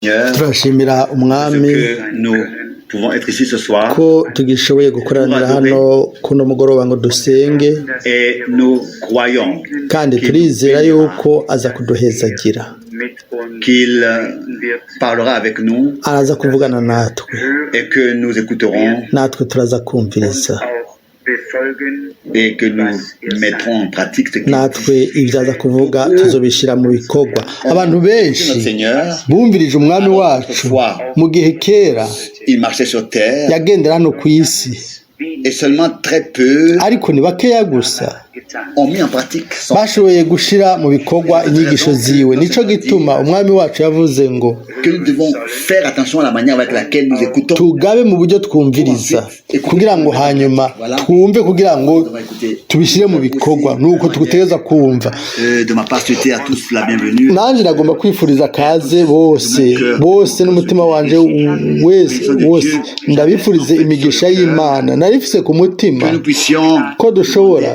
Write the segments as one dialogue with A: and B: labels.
A: turashimira umwami ko tugishoboye gukoranira hano kuno mugoroba ngo dusenge, kandi turizera yuko aza kuduhezagira, araza kuvugana natwe turaza kumviriza, natwe ibyo aza kuvuga tuzobishyira mu bikorwa. Abantu benshi bumvirije umwami wacu mu gihe kera yagendera hano ku isi, ariko ni bakeya gusa bashoboye gushyira mu bikorwa inyigisho ziwe. Nico gituma umwami wacu yavuze ngo tugabe mu buryo twumviriza, kugira ngo hanyuma twumve, kugira ngo tubishyire mu bikorwa. Nuko tugutegereza kumva. Nanjye nagomba kwifuriza kaze bose n'umutima wanje wose ndabifurize imigisha y'Imana. Narifise ku mutima ko dushobora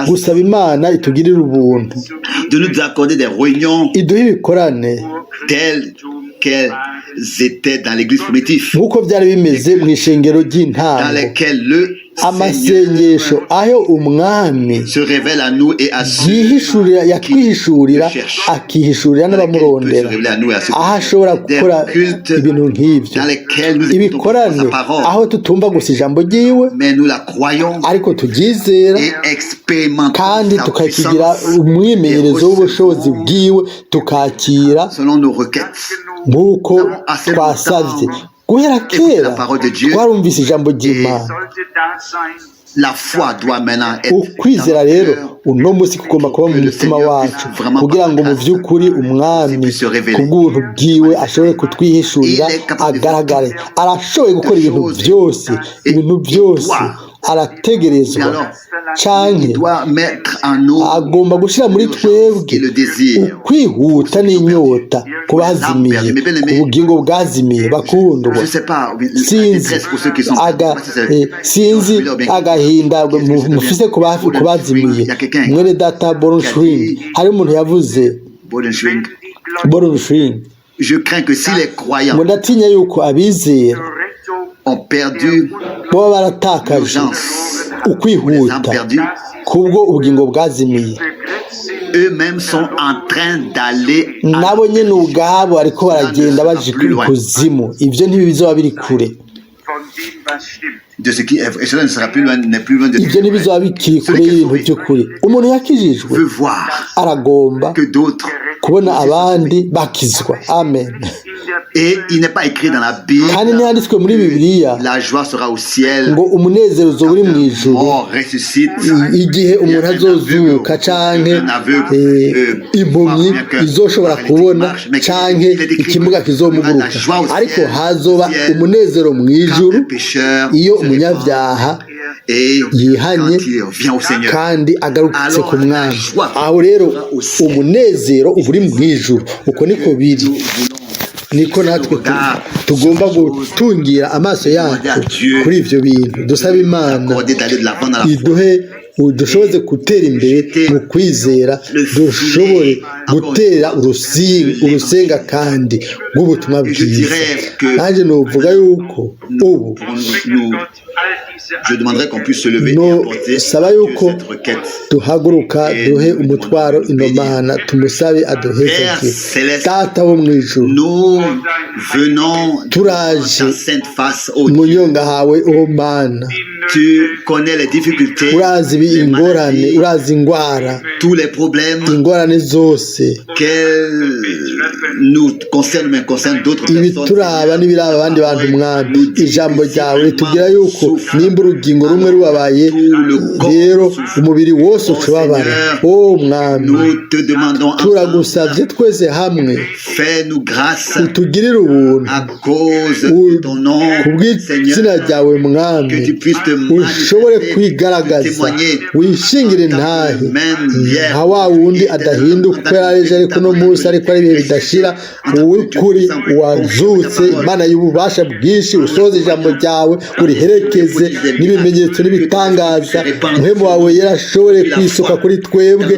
A: gusaba Imana itugirire ubuntu, iduhe ibikorane nk'uko byari bimeze mu ishengero ry'intango, amasengesho aho umwami yatwihishurira, akihishurira n'abamurondera, aho ashobora gukora ibintu nk'ibyo. Ibikorane aho tutumva gusa ijambo ryiwe, ariko turyizera kandi tukakigira umwimenyerezo w'ubushobozi bwiwe, tukakira nk'uko twasabye. Guhera kera twarumvise ijambo ry'Imana. Ukwizera rero uno munsi kugomba kuba mu mutima wacu, kugira ngo mu by'ukuri umwami ku bw'ubuntu bwiwe ashobore kutwihishurira, agaragare. Arashoboye gukora ibintu byose arategerezwa, canke agomba gushyira muri twebwe ukwihuta n'inyota ku bazimiye, ku bugingo bwazimiye. Bakundwa, sinzi agahinda mufise ku bazimiye. Mwene data Borenschwing, hari umuntu yavuze Borenschwing, ngo ndatinya yuko abizera baba baratakaje ukwihuta kubwo ubugingo bwazimiye. Nabo nyene ubwabo ariko baragenda baje kuzimu. Ibyo ntibizaba biri kure, ibyo ntibizaba bikiri kure y'ibintu by'ukuri. Umuntu yakijijwe aragomba kubona abandi bakizwa. Amen. Kandi ntiyanditswe muri Bibiliya ngo umunezero uzoba uri mu ijuru igihe umuntu azozuka, canke impumyi izoshobora kubona, canke ikimuga kizomuguruka, ariko hazoba umunezero mu ijuru iyo umunyabyaha yihanye kandi agarutse ku mwami. Aho rero umunezero uba uri mu ijuru. Uko niko biri, niko natwe tugomba gutungira amaso yacu kuri ibyo bintu. Dusaba Imana iduhe dushoboze gutera imbere mu kwizera, dushobore gutera urusenga kandi rw'ubutumwa bwiza. Nanjye nuvuga yuko ubu saba yuko duhaguruka, duhe umutwaro Imana, tumusabe aduhezagire. Data wo mu ijuru, turaje mu nyonga hawe, o Mana. Urazi ingorane, urazi ingorane zose, ibituraba n'ibiraba abandi bantu. Mwami, ijambo ryawe ritubwira yuko nimba urugingo rumwe rubabaye, rero umubiri wose ucubabara. O Mwami, turagusavye twese hamwe, utugirire ubuntu kubw'izina ryawe Mwami, ushobore kwigaragaza wishingire ntahe nka wa wundi adahinduka uko yari ejo ariko no munsi ariko ari ibihe bidashira uw'ukuri wazutse Imana y'ububasha bwinshi usohoza ijambo ryawe uriherekeze n'ibimenyetso n'ibitangaza umuhemu wawe yarashobore kwisuka kuri twebwe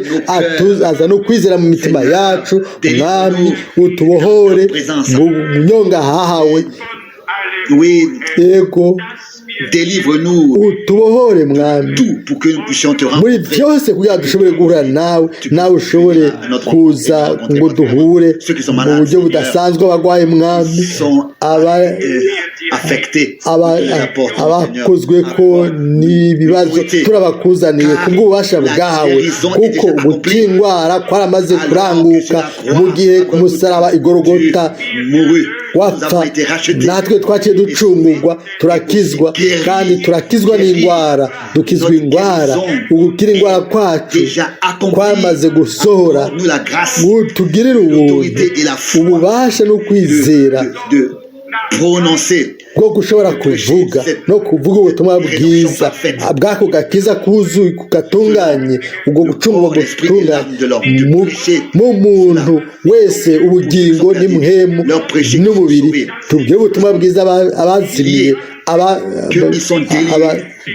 A: aza no kwizera mu mitima yacu mwami utubohore mu nyonga hahawe yego utubohore mwami muri byose kugira ngo dushobore guhura nawe ushobore kuza ngo duhure mu buryo budasanzwe abarwaye mwami abakozwe ko n'ibibazo turabakuzaniye kubw'ububasha bwahawe kuko gukira indwara kwaramaze kuranguka mu gihe ku musaraba igorogota wapfa natwe twaciye ducungurwa turakizwa kandi turakizwa n'indwara dukizwa indwara ugukira indwara kwacu kwamaze gusohora tugirire ububasha no kwizera bwo gushobora kuvuga no kuvuga ubutumwa bwiza bwako gakiza kuzuye kugatunganye ubwo gucungurwa gutunganye mu muntu wese ubugingo n'imhemu n'umubiri tubwire ubutumwa bwiza abazimiye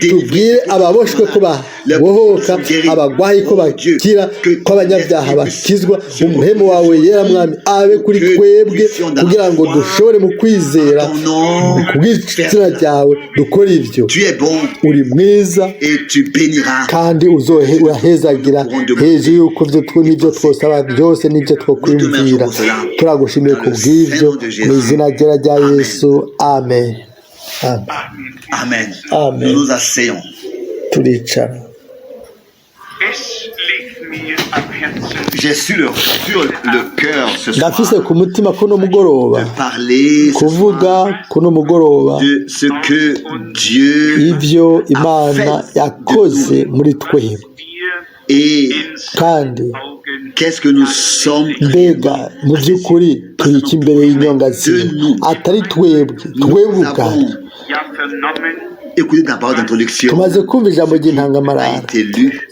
A: tubwire ababoshwe ko babohoka abagwayi ko bakira ko abanyabyaha bakizwa umuhemu wawe yera mwami abe kuri twebwe kugira ngo dushobore mu kwizera kubw'izina ryawe dukora ibyo uri mwiza kandi urahezagira hejuru y'uko n'ibyo twosaba byose n'ibyo twakwiyumvira turagushimiye ku bw'ibyo mu izina rya Yesu amen.
B: Amen. Amen. Nous nous asseyons. J'ai sur le cœur ce soir de parler ce soir de ce que Dieu a fait et qu'est-ce que nous sommes
A: mbega mu by'ukuri turi imbere y'inyongazina atari twebwe ubwacu tumaze kumva ijambo ry'intangamarara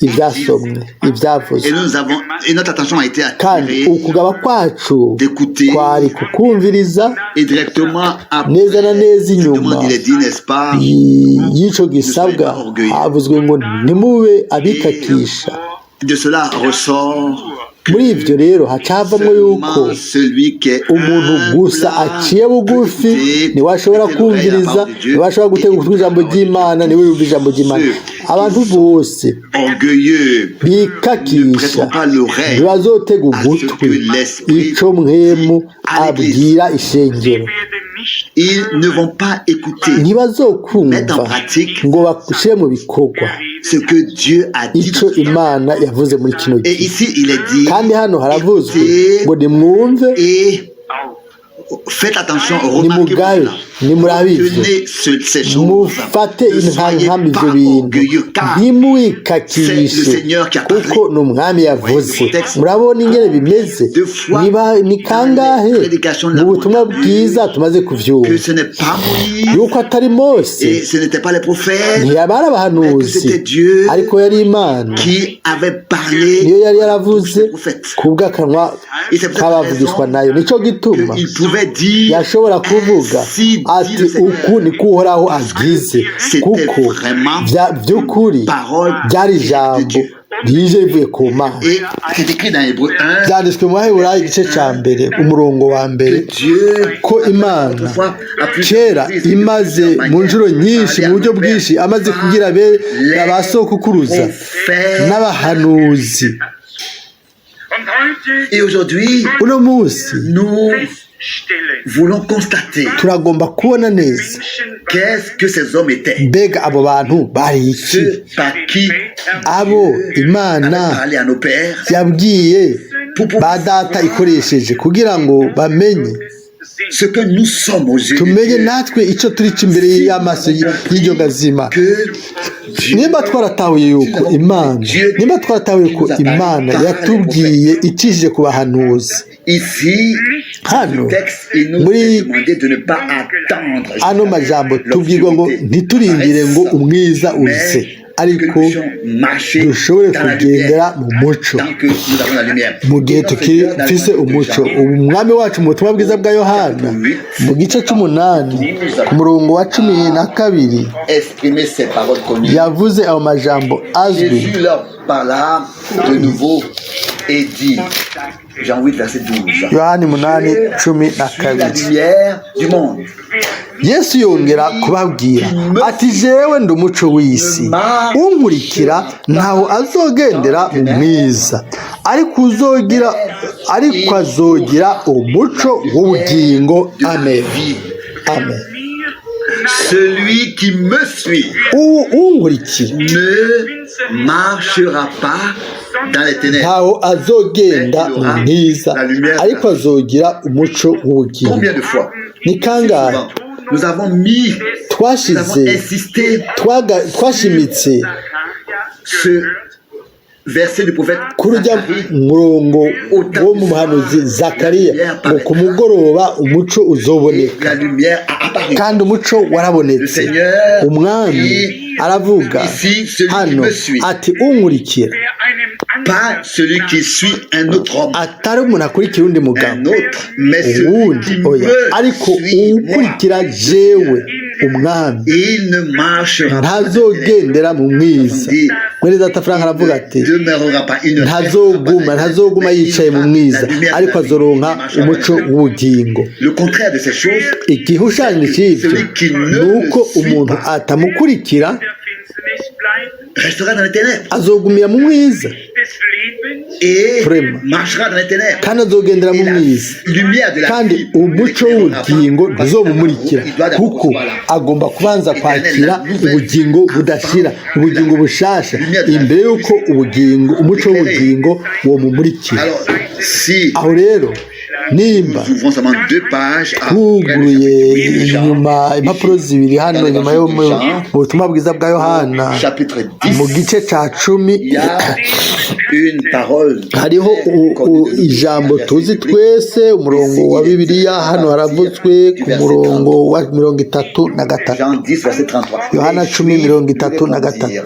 A: ibyasomwe ibyavuzwe kandi ukugaba kwacu kwari kukumviriza neza na neza inyuma y'icyo gisabwa havuzwe ngo ntimube abikakisha muri ibyo rero hacavamo yuko umuntu gusa aciye bugufi niwe ashobora kumviriza niwe ashobora gutega ugutwi ijambo ry'Imana niwe yumva ijambo ry'Imana abantu bose bikakisha ntibazotega ugutwi icyo mwemu abwira ishengero ntibazokumva ngo bashyire mu bikorwa icyo Imana yavuze muri kino gihe kandi hano haravuzwe ngo nimwumve
B: Faites attention,
A: nimugabe nimurabivyo mufate intankami ivyo bintu ntimwikakishe kuko ni umwami yavuze murabona ingene bimeze ni kangahe mu butumwa bwiza tumaze kuvyumva yuko atari Mose ntiyabari abahanuzi ariko yari Imana niyo yari yaravuze kubw'akanwa k'abavugishwa nayo nico gituma yashobora kuvuga ati uku niko Uhoraho agize kuko by'ukuri byari ijambo rije rivuye ku Mana byanditswe mu Baheburayo igice cya mbere umurongo wa mbere ko Imana kera imaze mu njuro nyinshi mu buryo bwinshi amaze kugira abasokukuruza n'abahanuzi uno munsi
B: voulons constater
A: turagomba kubona neza
B: qu'est-ce que ces hommes étaient
A: mbega abo bantu bari iki abo Imana yabwiye ba data ikoresheje kugira ngo bamenye
B: ce que nous sommes aujourd'hui
A: tumenye natwe icyo turi imbere y'amaso y'iryo gazima nimba twaratahuye yuko Imana yatubwiye icishije ku bahanuzi hano muri ano majambo tubwirwa ngo ntiturindire ngo umwiza uze ariko dushobore kugendera mu muco mu gihe tukifise umuco. Umwami wacu mu butumwa bwiza bwa Yohana mu gice c'8 ku murongo wa 12 yavuze ayo majambo azwi. Yohani 8:12. Yesu yongera kubabwira ati jewe ndi umuco w'isi, unkurikira ntaho azogendera mu mwiza, ariko azogira umuco w'ubugingo. Amen. Amen.
B: Celui qui me suit ne marchera pas dans les ténèbres.
A: Ntaho azogenda mu mwiza, ariko azogira umuco w'ubugingo.
B: Combien de fois
A: ni kangahe
B: nous avons insisté
A: twashimitse
B: ce verset du prophète
A: kurya murongo wo mu muhanuzi Zakariya ngo ku mugoroba umuco uzoboneka, kandi umuco warabonetse. Umwami aravuga hano ati unkurikira, atari umuntu akurikira undi mugabo uwundi, oya, ariko uwukurikira jewe umwami ntazogendera mu mwiza. Mwene data Frank aravuga ati ntazoguma yicaye mu mwiza, ariko azoronka umuco w'ubugingo. Igihushanyo cy'ibyo ni uko umuntu atamukurikira azogumira mu mwiza kandi azogendera mu mwiza, kandi umuco w'ubugingo ntuzomumurikira, kuko agomba kubanza kwakira ubugingo budashira, ubugingo bushasha, imbere y'uko umuco w'ubugingo womumurikira. Aho rero nimba twuguruye inyuma impapuro zibiri hano inyuma yo mu butumwa bwiza bwa Yohana mu gice ca 10 hariho ijambo tuzi twese. Umurongo wa Bibiliya hano haravuzwe ku murongo wa 33. Yohana 10:33.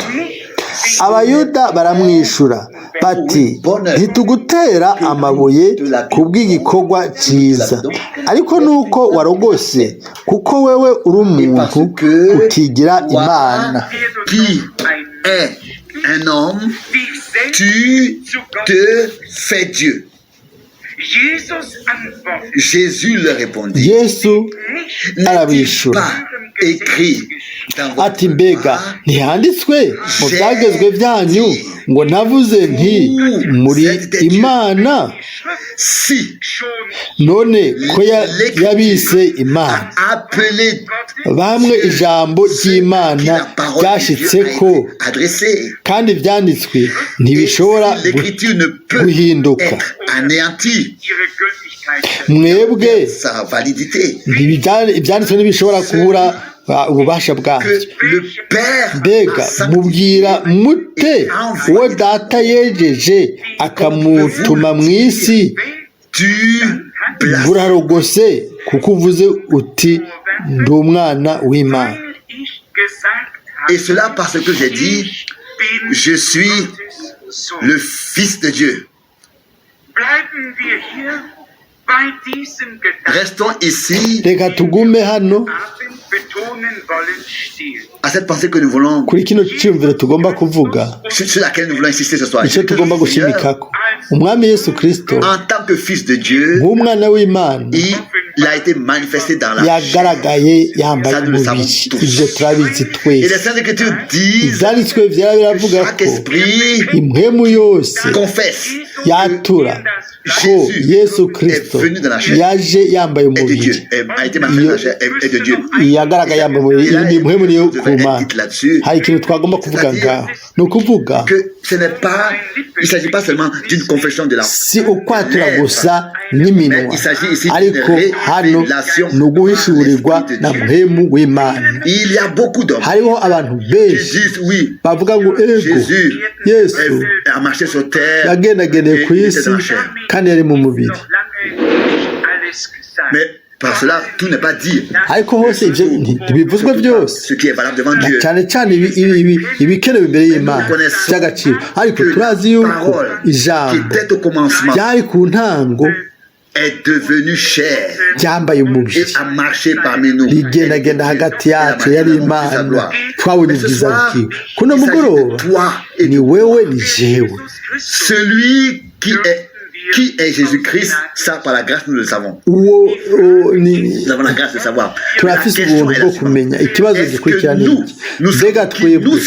A: Abayuda baramwishura bati ntitugutera amabuye kubw'igikorwa cyiza, ariko nuko warogose, kuko wewe uri umuntu utigira Imana.
B: Un homme, tu te fais Dieu. Jésus leur répondit.
A: Yesu arabishura ati mbega ntihanditswe mu byagezwe byanyu ngo navuze nti muri Imana? None ko yabise Imana, bamwe ijambo ry'Imana ryashitse ko, kandi ibyanditswe ntibishobora guhinduka. Mwebwe ibyanditswe ntibishobora kubura ububasha bwabyo. Mbega mubwira mute uwo data yejeje akamutuma mu isi burarogose, kuko uvuze uti ndi umwana w'Imana?
B: Et cela parce que j'ai dit je suis le fils de Dieu. Restons ici à cette pensée que nous voulons,
A: kuri kino cyumviro tugomba kuvuga,
B: sur laquelle nous voulons insister ce soir.
A: Icyo tugomba gushimikako umwami Yesu Kristo
B: en tant que fils de Dieu,
A: nk'umwana w'Imana,
B: il a été manifesté dans la
A: yagaragaye yambaye umubiri. Ibyo turabizi twese.
B: Et les Saintes Écritures disent
A: ibyanditswe byera biravuga ko impwemu yose yatura ko Yesu Kristo yaje yambaye umubiri, yagaragaye yambaye umubiri. Iyi ni impwemu niyo ku Mana. Hari ikintu twagomba kuvuga ngaho, ni ukuvuga si ukwatura gusa n'iminwa, ariko hano ni uguhishurirwa na mpwemu w'Imana. Hariho abantu benshi bavuga ngo ego Yesu yagendagendeye ku isi kandi yari mu mubiri,
B: par cela, tout n'est pas dit.
A: ariko hose ibyo ntibivuzwe byose
B: Ce qui est valable devant Dieu.
A: cyane cyane ibikenewe imbere y'Imana by'agaciro ariko turazi yuko ijambo
B: Qui était au commencement
A: ryari ku ntango
B: est devenu chair
A: ryambaye umubiri
B: et a marché parmi nous.
A: rigendagenda hagati yacu yari Imana twabonye ubwiza bwiwe kuno mugoroba ni wewe ni jewe
B: Celui qui est Jésus-Christ, ça par la grâce nous le savons.
A: uwo
B: Nous avons la grâce de savoir.
A: turafise ubuntu bwo kumenya ikibazo gikurikira ni iki mbega twebwe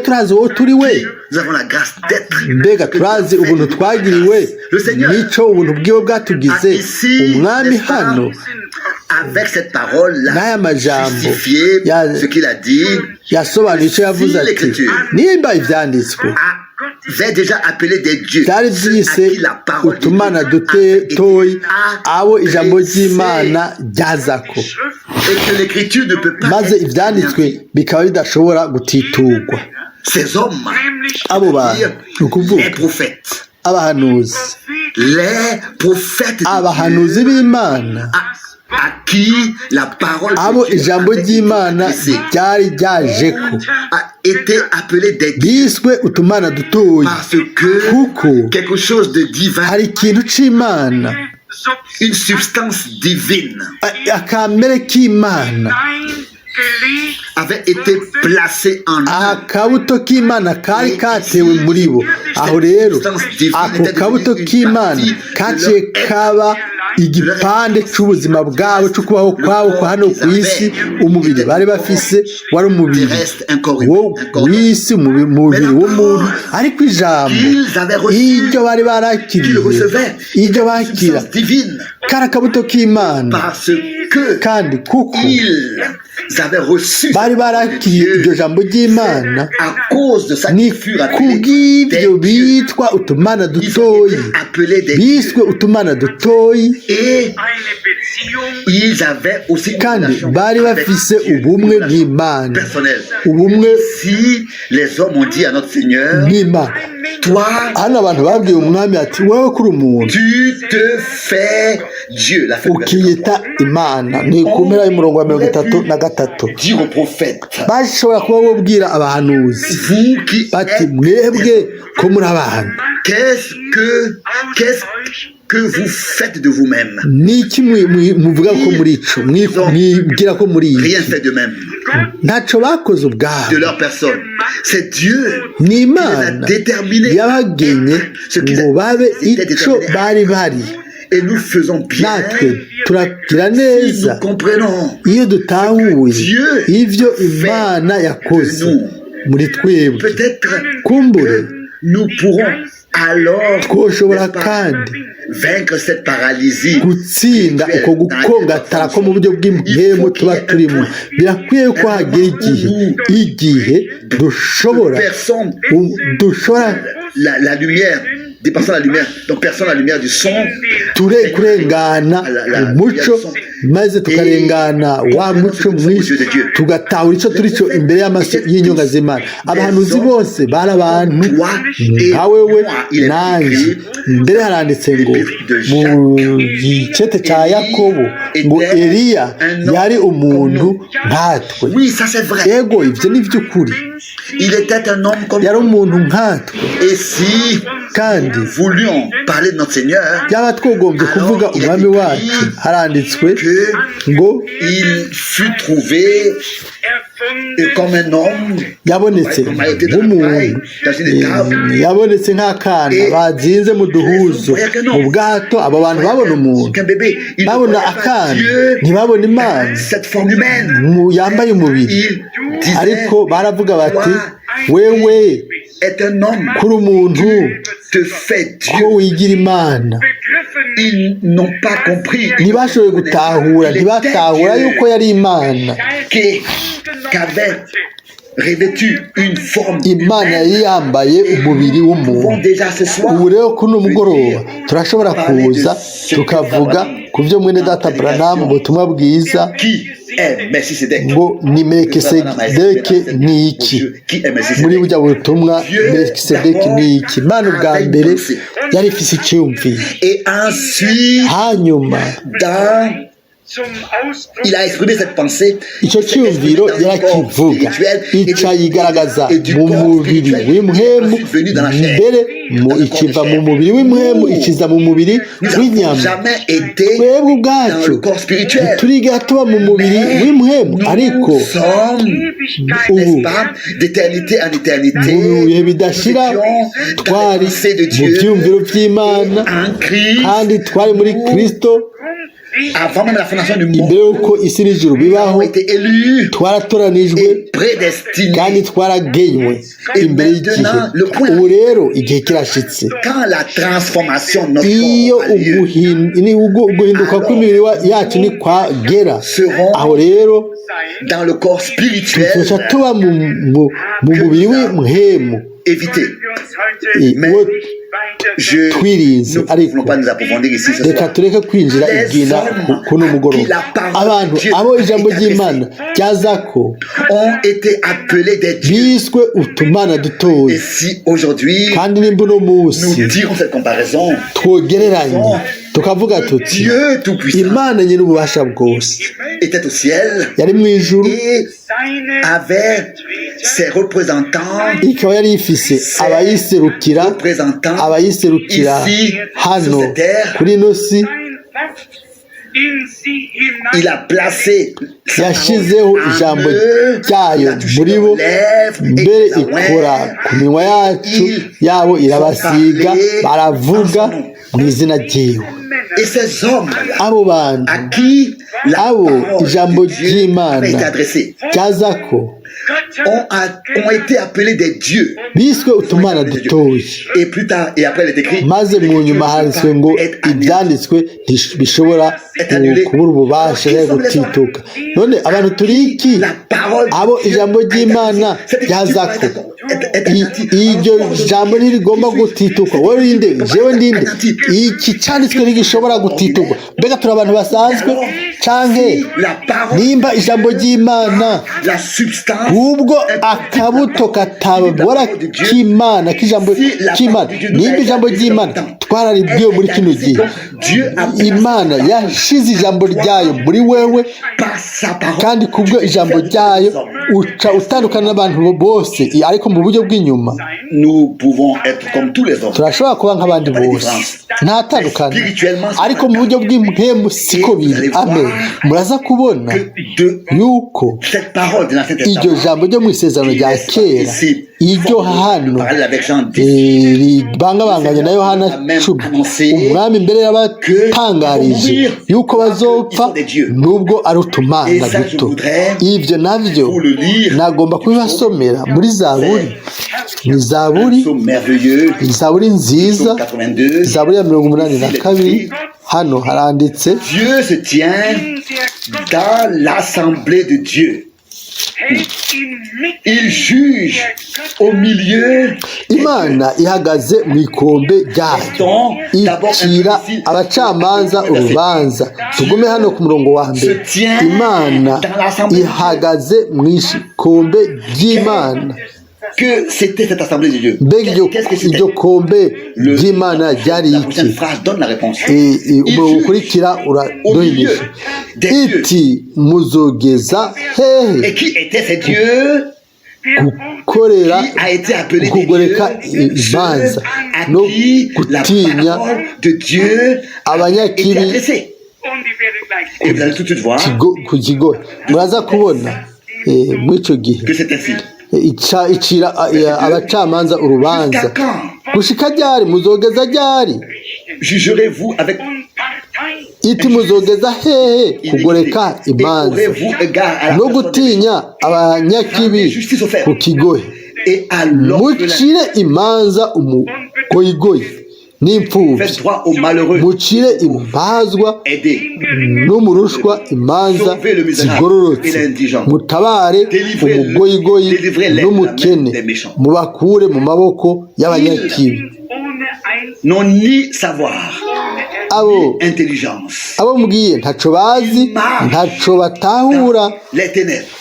A: turazi uwo turi we
B: Nous avons la grâce d'être.
A: mbega turazi ubuntu twagiriwe nico ubuntu bwiwe bwatugize umwami hano
B: Avec cette parole-là,
A: n'aya majambo
B: justifier ce qu'il a dit,
A: yasobanuye icyo yavuze ati nimba ibyanditswe
B: avait déjà appelé des dieux.
A: byari byise utumana dutoyi abo ijambo ry'Imana ryazako
B: Et que l'écriture ne peut pas
A: maze ibyanditswe bikaba bidashobora gutiturwa
B: ces hommes,
A: abo bantu ni ukuvuga
B: les prophètes,
A: abahanuzi abahanuzi b'Imana
B: à qui la parole
A: abo
B: de Dieu
A: ijambo ry'Imana ryari ryajeko
B: a été appelé des dieux
A: biswe utumana dutoyi
B: parce que
A: kuko
B: quelque chose de divin,
A: hari ikintu c'Imana
B: une substance divine
A: akamere k'Imana
B: avait été placé en eux.
A: akabuto k'Imana kari katewe muri bo aho rero ako kabuto k'Imana kaciye kaba igipande c'ubuzima bwabo cyo kubaho kwabo kwa hano ku isi umubiri bari bafise wari umubiri w'isi umubiri w'umuntu ariko ijambo iryo bari barakiriye iryo bakira kari akabuto k'Imana kandi kuko bari barakiriye iryo jambo ry'Imana ni kubw'ibyo bitwa utumana dutoyi biswe utumana dutoyi kandi bari bafise ubumwe n'Imana ubumwe n'Imana hano abantu babwiye umwami ati wowe kuri umuntu ukiyita Imana ni ku mpera y'umurongo wa 33 bashobora kuba bobwira abahanuzi bati mwebwe ko muri abantu
B: que vous faites de vous-même.
A: Niki muvuga ko muri ico mwibwira ko muri iki
B: Rien fait de même.
A: Ntaco bakoze ubwabo
B: De leur personne. C'est Dieu
A: ni
B: qui les a
A: Imana
B: déterminés
A: yabagenye ngo babe ico bari bari
B: et nous faisons bien
A: natwe turagira
B: si
A: neza
B: nous comprenons
A: iyo dutahuye ivyo Imana yakoze muri twebwe
B: peut-être
A: kumbure
B: que nous pourrons alors
A: twoshobora kandi
B: vaincre cette paralysie
A: gutsinda uko gukongatara ko mu buryo bw'impemu tuba turimo birakwiye ko hagera igihe dushobora
B: la lumière dépassant la lumière, donc perçant la lumière du son,
A: kurengana umuco maze tukarengana wa muco mwinshi tugatahura icyo turi cyo imbere y'amaso y'inyonga z'Imana. Abahanuzi bose bari abantu nka wewe nanjye. Mbere haranditse ngo mu gicete cya Yakobo ngo Eliya yari umuntu nkatwe. Yego ibyo ni by'ukuri, yari umuntu nkatwe. Kandi byaba twogombye kuvuga umwami wacu, haranditswe ngo yabonetse nk'umuntu, yabonetse nk'akana bazinze mu duhuzo mu bwato. Abo bantu babona umuntu, babona akana, ntibabona Imana yambaye umubiri, ariko baravuga bati wewe kuri umuntu ko wigira Imana. Ntibashoboye gutahura, ntibatahura yuko yari Imana. Imana yari yambaye umubiri w'umuntu. Ubu rero kuno mugoroba turashobora kuza tukavuga ku byo mwene data Branham mu butumwa bwiza ngo ni Melikisedeki ni iki. Muri bujya butumwa Melikisedeki ni iki? Imana ubwa mbere yari ifise icyumviro, hanyuma
B: Il a exprimé cette pensée,
A: icyo cyumviro yarakivuga ica yigaragaza mu mubiri w'imhemu mbere ikiva mu mubiri w'imhemu ikiza mu mubiri w'inyama. Twebwe ubwacu ntituriga tuba mu mubiri w'imhemu, ariko ubu mu bihe bidashira twari mu byumviro by'Imana kandi twari muri Kristo. Imbere y'uko isi n'ijuru bibaho twaratoranijwe kandi twaragenywe imbere y'igihe. Ubu rero igihe kirashitse, iyo uguhinduka kw'imibiri yacu ni kwagera, aho rero tuzoca tuba mu mubiri w'imhemu twirinze. Ariko reka tureke kwinjira igina kuno mugoroba. Abantu abo ijambo ry'Imana ryazako biswe utumana dutoya, kandi nimba uno munsi twogereranye tukavuga tuti Imana nyiri ububasha bwose yari mu ijuru, ikaba yari ifise abayiserukira hano kuri ino si. Yashyizeho ijambo ryayo muri bo, mbere ikora ku minwa yacu yabo irabasiga, baravuga mu izina ryiwe. Abo bantu abo ijambo ry'Imana ryazako ont été appelés des dieux, biswe utumana dutoya. Maze mu nyuma handitswe ngo ibyanditswe bishobora kubura ububasha no gutituka. None abantu turi iki? Abo ijambo ry'Imana ryazako. Iryo jambo ntirigomba gutituka. Wowe urinde, jewe ndinde, iki cyanditswe ntigishobora gutituka. Mbega turi abantu basanzwe canke nimba ijambo ry'Imana ubwo akabuto katabora k'Imana k'ijambo cy'Imana, nimba ijambo ry'Imana twararibwiwe muri kino gihe, Imana yashize ijambo ryayo muri wewe, kandi kubwo ijambo ryayo uca utandukana n'abantu bose, ariko mu buryo bw'inyuma turashobora kuba nk'abandi bose, nta tandukana, ariko mu buryo bw'impemu siko biri. Amen. Muraza kubona yuko iryo jambo ryo mu isezerano rya kera, iryo hano ribangabanganye na Yohana 10, umwami mbere yabatangarije yuko bazopfa nubwo ari utumana duto. Ibyo nabyo nagomba kubibasomera muri Zaburi nziza, Zaburi ya 82. Hano haranditse,
B: Dieu se tient dans l'assemblée de Dieu. Il juge au milieu.
A: Imana ihagaze mu ikombe ryayo, icira abacamanza urubanza. Tugume hano ku murongo wa mbere. Imana ihagaze mu ikombe ry'Imana.
B: Que c'était cette assemblée de Dieu?
A: Iryo kombe ry'Imana ryari iki? Ukurikira uraduhimisha iti muzogeza hehe?
B: Et qui étaient ces dieux?
A: Gukorera kugoreka imanza no gutinya abanyakibi ku kigo. Muraza kubona muri icyo gihe icira abacamanza urubanza. Gushika ryari? Muzogeza ryari? Iti muzogeza hehe? Kugoreka imanza no gutinya abanyakibi ku kigohe. Mucire imanza umugoyigoyi n'imfubyi, mucire imbazwa n'umurushwa imanza zigororotse, mutabare umugoyigoyi n'umukene, mubakure mu maboko y'abanyakibi. Abo mbwiye ntaco bazi, ntaco batahura,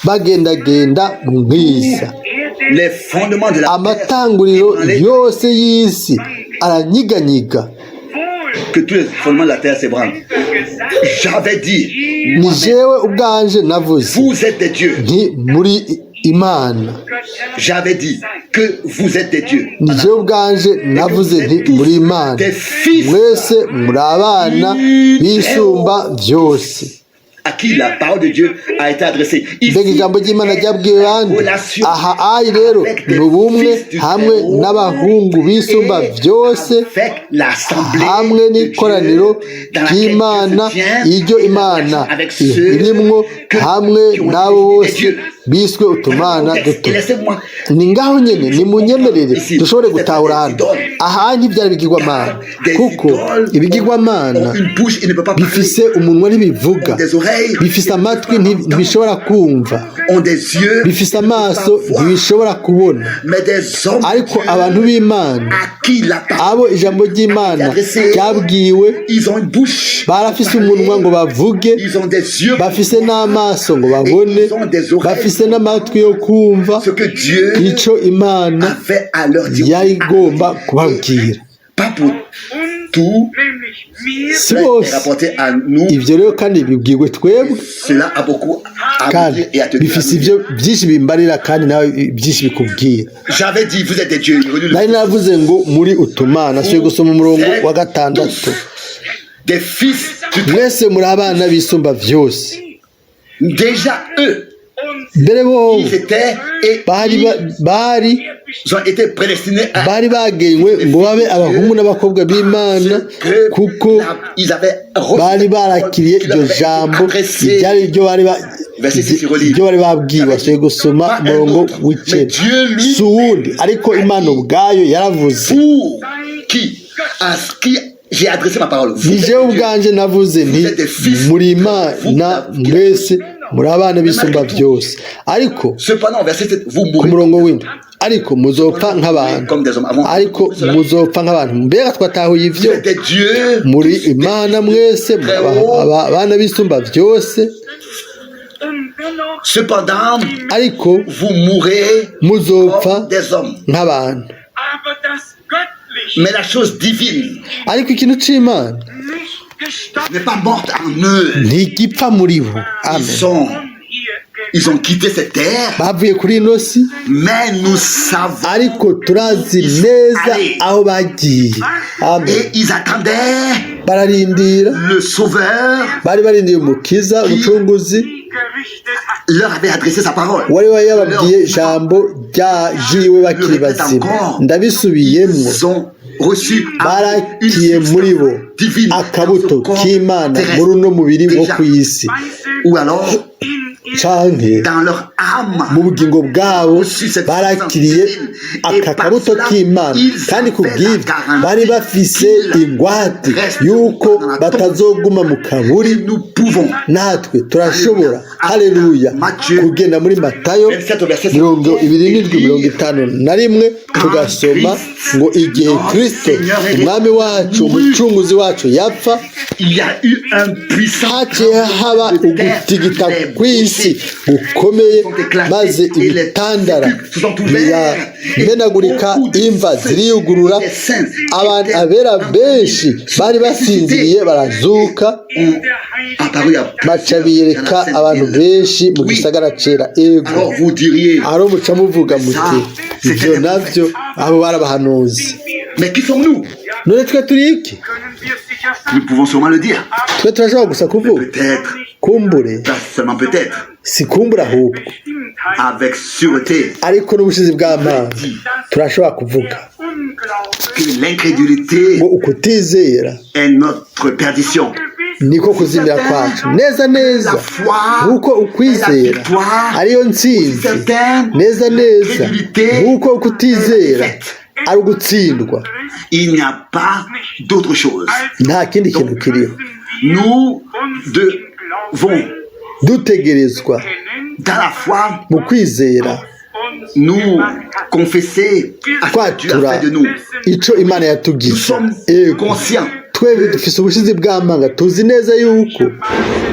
A: bagendagenda mu mwiza. Amatanguriro yose y'isi aranyiganyiga,
B: que tous les fondements de la terre s'ébranlent. J'avais dit,
A: ni jewe ubwanje navuze
B: vous êtes des dieux.
A: nti muri imana.
B: J'avais dit que vous êtes des dieux.
A: Ni jewe ubwanje navuze nti muri imana, mwese muri abana bisumba byose.
B: À qui la parole de Dieu a été adressée.
A: Mbega ijambo ry'Imana ryabwiwe bande? Aha ayi rero ni ubumwe hamwe n'abahungu bisumba byose, hamwe n'ikoraniro ry'Imana, iryo Imana irimwo, hamwe n'abo bose biswe utumana duto. Ni ngaho nyene nimunyemerere dushobore gutahura hano. Aha ntibyari ibigirwamana, kuko ibigirwamana bifise umunwa ntibivuga, bifise amatwi ntibishobora kumva, bifise amaso ntibishobora kubona. Ariko abantu b'Imana, abo ijambo ry'Imana ryabwiwe, barafise umunwa ngo bavuge, bafise n'amaso ngo babone, bafise n'amatwi yo kumva ico Imana yari igomba kubabwira. Si bose. Ibyo rero kandi bibwirwe twebwe, kandi bifise ibyo byinshi bimbarira kandi nawe byinshi bikubwira. Nari navuze ngo muri utumana, suye gusoma umurongo wa 6. Mwese muri abana bisumba byose. Mbere bo bari bagenywe ngo babe abahungu n'abakobwa b'Imana, kuko bari barakiriye iryo jambo ryari ryo bari babwiwe. Suye gusoma umurongo w'icenda. Si uwundi ariko Imana ubwayo yaravuze, ni jewe ubwanje navuze nti muri Imana mwese muri abana bisumba byose. Ariko ku murongo w'indwi, ariko muzopfa nk'abantu, ariko muzopfa nk'abantu. Mbega twatahuye ivyo? Muri Imana mwese abana bisumba byose, ariko muzopfa nk'abantu.
B: Mais la chose divine
A: n'est
B: pas morte en eux. Ils ont quitté cette terre, mais nous savons et ils attendaient le Sauveur qui leur avait adressé sa parole. Ils ont reçu
A: akabuto k'Imana muri uno mubiri wo ku isi,
B: ou alors dans leur âme
A: mu bugingo bwabo barakiriye aka kabuto k'Imana, kandi kubw'ibyo bari bafise ingwate yuko batazoguma mu kaburi. Natwe turashobora, haleluya, kugenda muri Matayo 27:51 tugasoma ngo igihe Kristo umwami wacu umucunguzi wacu yapfa, haciye haba ugutigita kw'isi gukomeye, maze ibitandara biramenagurika, imva ziriyugurura, abantu abera benshi bari basinziriye barazuka, baca biyereka abantu benshi mu gisagara cera. Ego aho muca muvuga muti ibyo navyo abo barabahanuzi. None twe turi iki?
B: Nous pouvons sûrement le dire.
A: Twe turashobora gusa kuvuga, kumbure,
B: seulement peut-être,
A: si kumbura ahubwo,
B: avec sûreté,
A: ariko n'ubushizi bw'Imana turashobora kuvuga
B: que l'incrédulité
A: ngo ukutizera
B: est notre perdition.
A: niko kuzimira kwacu. Neza neza nk'uko ukwizera ariyo ntsinzi, neza neza nk'uko ukutizera ari ugutsindwa.
B: Il n'y a pas d'autre chose.
A: Nta kindi kintu kiriho.
B: Nous devons
A: dutegerezwa
B: dans la foi
A: mu kwizera
B: nous confesser à Dieu a fait de nous.
A: Ico Imana yatugize.
B: Nous sommes conscients.
A: Twebwe dufise ubushizi bw'amanga, tuzi neza yuko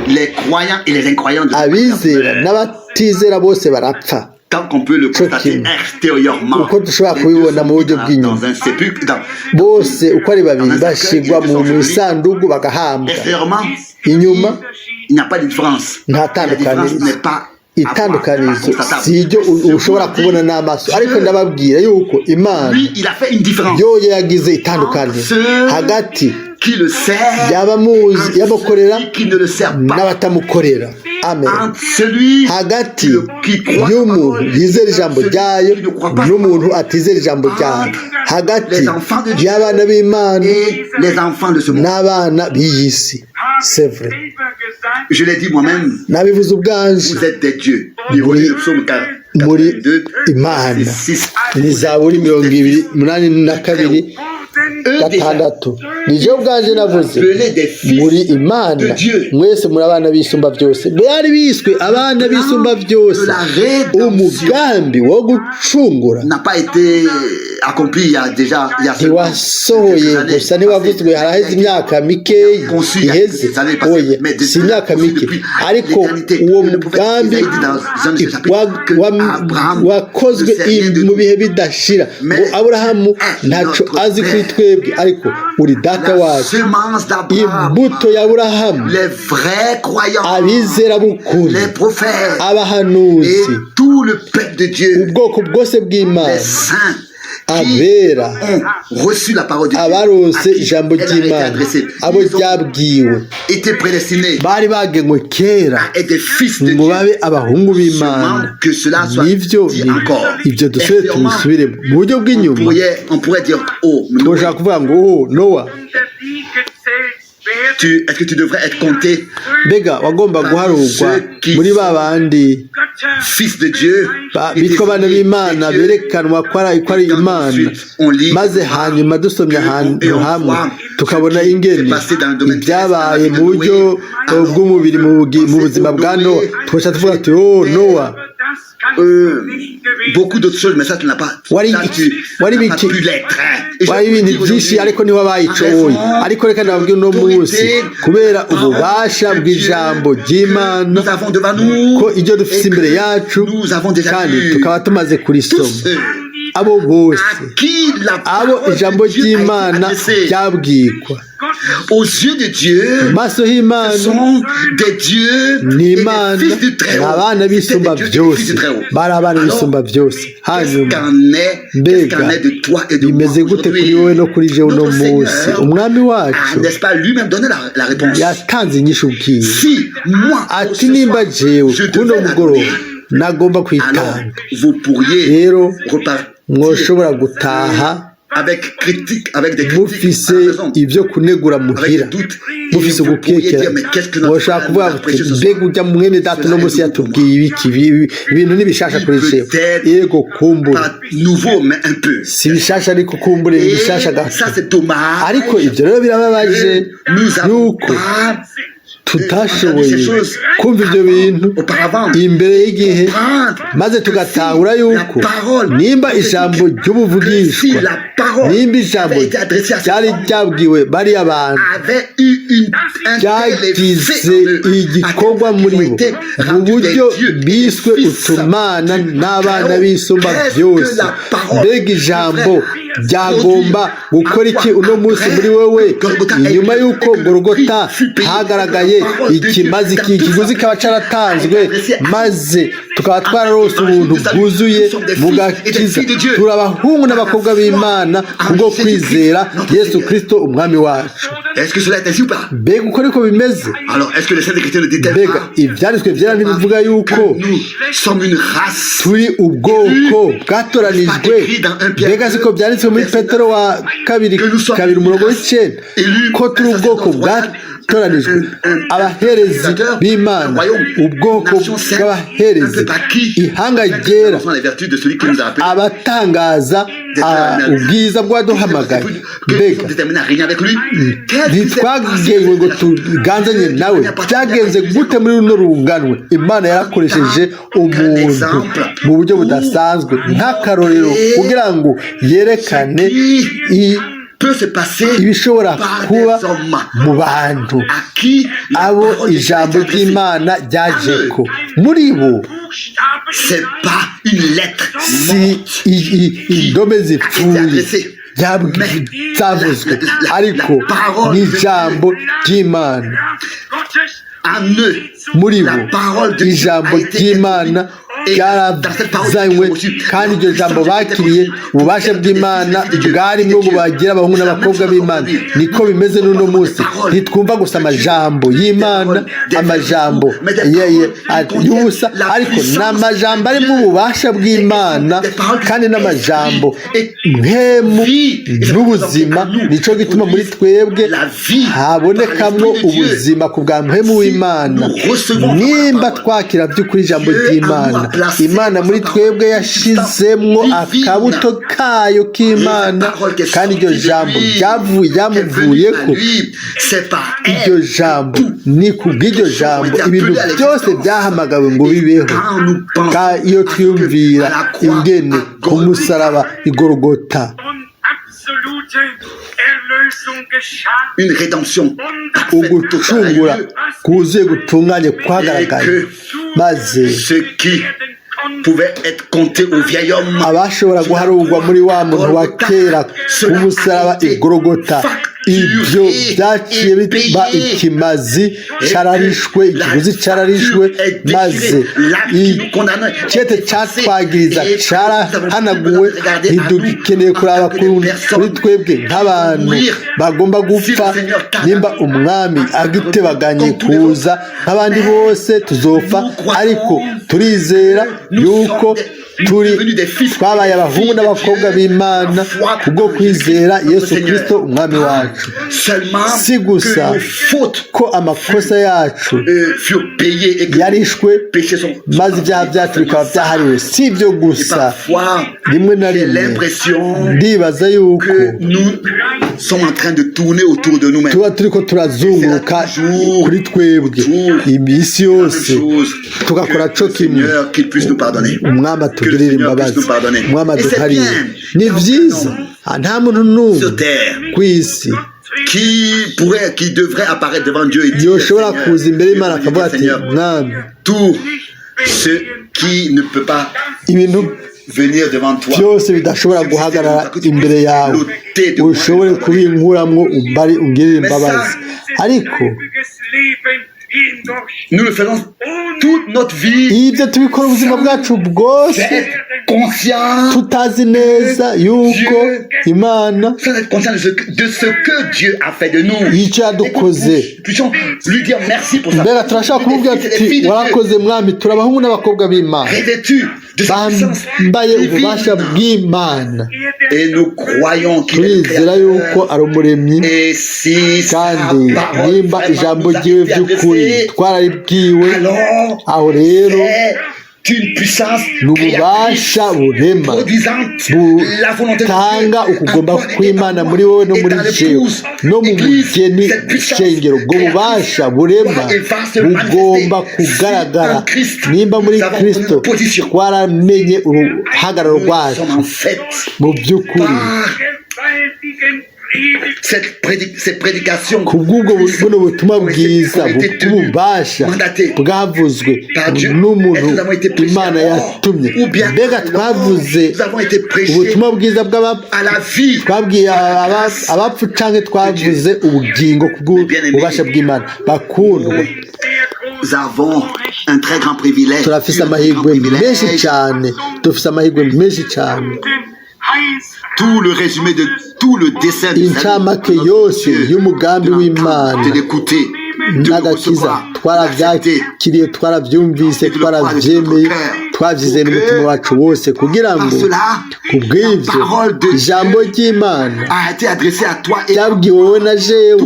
B: les croyants et les incroyants
A: abizera n'abatizera bose barapfa.
B: tant qu'on peut le constater extérieurement,
A: uko dushobora kubibona mu buryo bw'inyuma bose uko ari babiri bashyirwa mu isanduku bagahambwa inyuma nta itandukanizo si ibyo ushobora kubona n'amaso ariko ndababwira yuko Imana yo yagize itandukanizo hagati y'abamuzi y'abakorera n'abatamukorera amen hagati y'umuntu yizera ijambo ryayo n'umuntu atizera ijambo ryayo hagati y'abana b'Imana n'abana b'iyi si c'est vrai.
B: Je l'ai dit moi-même,
A: nabivuze ubwanje
B: vous êtes des dieux.
A: muri Imana ni Zaburi 22:8-6 nije ubwanje navuze muri Imana mwese muri abana bisumba byose bari biswe abana bisumba byose umugambi wo gucungura ntiwasohoye gusa ntiwavuzwe haraheze imyaka mike iheze oye si imyaka mike ariko uwo mugambi wakozwe mu bihe bidashira ngo Aburahamu ntaco azi kuri twebwe ariko uri data wacu imbuto ya Aburahamu abizera b'ukuri abahanuzi ubwoko bwose bw'Imana abera abaronse ijambo ry'Imana abo ryabwiwe bari bagenwe kera ngo babe abahungu b'Imana nivyo ibyo dusubire tubisubire mu buryo bw'inyuma twoshaka kuvuga ngo Nowa
B: est-ce que tu devrais être compté
A: mbega wagomba guharurwa muri babandi
B: fils de Dieu
A: bitwa abana b'Imana berekanwa ko ari Imana maze hanyuma dusomye ahantu hamwe tukabona ingene ibyabaye mu buryo bw'umubiri mu buzima bwa Nowa twasha tuvuga ati Nowa
B: beaucoup d'autres choses mais ça tu n'as pas pu l'être
A: wari ibintu byinshi ariko niho bayicoye ariko reka nababwira uno munsi kubera ububasha bw'ijambo ry'Imana ko iryo dufite imbere yacu kandi tukaba tumaze kurisoma abo bose abo ijambo ry'Imana ryabwirwa
B: aux yeux de Dieu
A: maso y'Imana
B: sont des dieux
A: ni Imana abana bisumba byose bari abana bisumba byose hanyuma mbega bimeze gute kuri wowe no kuri jewe uno munsi umwami wacu yatanze inyishu ubwiye ati nimba jewe kuno mugoroba nagomba kwitanga rero mwoshobora gutaha mufise ibyo kunegura muhira mufise ugukekera mwoshobora kuvuga mbega ujya mwene data no munsi yatubwiye ibiki ibintu n'ibishasha kuri jewe yego kumbura si bishasha ariko kumbure ibishasha gato ariko ibyo rero birababaje yuko tutashoboye kumva ibyo bintu imbere y'igihe maze tugatahura yuko nimba ijambo ry'ubuvugishwa nimba ijambo ryari ryabwiwe bari abantu ryagize igikorwa muri bo mu buryo biswe utumana n'abana b'isumba byose mbega ijambo ryagomba gukora iki uno munsi muri wowe inyuma y'uko Golgota hagaragaye ikimazi ikiguzi kaba caratanzwe maze tukaba twararose ubuntu bwuzuye bugakiza turi abahungu n'abakobwa b'Imana kubwo kwizera Yesu Kristo umwami wacu mbega uko niko bimeze mbega ivyanditswe vyera ntibivuga yuko turi ubwoko bwatoranijwe mbega siko byanditswe muri Petero wa kabiri 9 ko turi ubwoko bwatoranijwe abaherezi b'Imana ubwoko bw'abaherezi ihanga ryera abatangaza ubwiza bw'uwaduhamagaye mbega ntitwagenwe ngo tuganzanye nawe byagenze gute muri runo runganwe Imana yarakoresheje umuntu mu buryo budasanzwe nk'akarorero kugira ngo yerekane ibishobora kuba mu bantu abo ijambo ry'Imana ryajeko muri bo
B: c'est pas une lettre
A: si indome zipfuye zavuzwe ariko ni ijambo ry'Imana muri bo ijambo ry'Imana ryarazanywe kandi iryo jambo bakiriye ububasha bw'Imana bwarimo bubagira abahungu n'abakobwa b'Imana niko bimeze n'uno munsi ntitwumva gusa amajambo y'Imana amajambo y'ubusa ariko n'amajambo arimo ububasha bw'Imana kandi n'amajambo mpemu n'ubuzima nico gituma muri twebwe habonekamwo ubuzima ku bwa mpemu w'Imana nimba twakira by'ukuri ijambo ry'Imana Imana muri twebwe yashizemwo akabuto kayo k'Imana kandi iryo jambo ryamuvuyeko iryo jambo ni kubw'iryo jambo ibintu byose byahamagawe ngo bibeho iyo twiyumvira ingene ku musaraba igorogota
B: une rédemption
A: ugucungura kuzuye gutunganye kwagaragaye maze
B: ce qui pouvait être compté au vieil homme
A: abashobora guharurwa muri wa muntu wa kera ku musaraba igorogota ibyo byaciye biba ikimazi cararishwe ikiguzi cararishwe maze icyete cyatwagiriza carahanaguwe ntidukeneye kuraba kuri twebwe nk'abantu bagomba gupfa nimba umwami agitebaganye kuza nk'abandi bose tuzopfa ariko turizera yuko twabaye abahungu n'abakobwa b'Imana kubwo kwizera Yesu Kristo umwami wacu si gusa ko amakosa yacu yarishwe maze ibyaha byacu bikaba byahariwe si ibyo gusa rimwe na rimwe ndibaza yuko tuba turiko turazunguruka kuri twebwe iminsi yose tugakora co kimwe umwami atugirira imbabazi umwami aduharire ni vyiza nta muntu n'umwe ku isi
B: qui devrait apparaître devant Dieu et dire
A: yoshobora kuza imbere y'Imana akavuga ati mwami
B: tout ce qui ne peut pas venir devant toi
A: byose bidashobora guhagarara imbere yawe ushobore kubinkuramwo ungirire imbabazi ariko
B: nous le faisons toute notre vie
A: ibyo tubikora ubuzima bwacu bwose tutazi neza yuko Imana
B: de ce que Dieu a fait de nous
A: icyo yadukoze
B: lui dire merci pour ça
A: mbega turashaka kumubwira tuti warakoze mwami turabahungu n'abakobwa b'Imana bambaye ububasha bw'Imana turizera yuko ari umuremyi kandi nimba ijambo ryiwe by'ukuri twararibwiwe aho rero n'ububasha burema butanga ukugomba kw'Imana muri wowe no muri jewe no mu mugeni shengero ubwo bubasha burema bugomba kugaragara nimba muri Kristo twaramenye uruhagararo rwacu mu by'ukuri kubw'ubwo buno butumwa bwiza bw'ububasha bwavuzwe n'umuntu Imana yatumye mbega twavuze ubutumwa bwiza twabwiye abapfu canke twavuze ubugingo kubw'ububasha bw'Imana bakundwa turafise amahirwe menshi cyane
B: tout le résumé de tout le dessein de
A: incamake yose y'umugambi w'Imana n'agakiza twarabyakiriye twarabyumvise twarabyemeye twavyize n'umutima wacu wose kugira ngo kubw'ivyo ijambo ry'Imana ryabwiwe wowe na jewe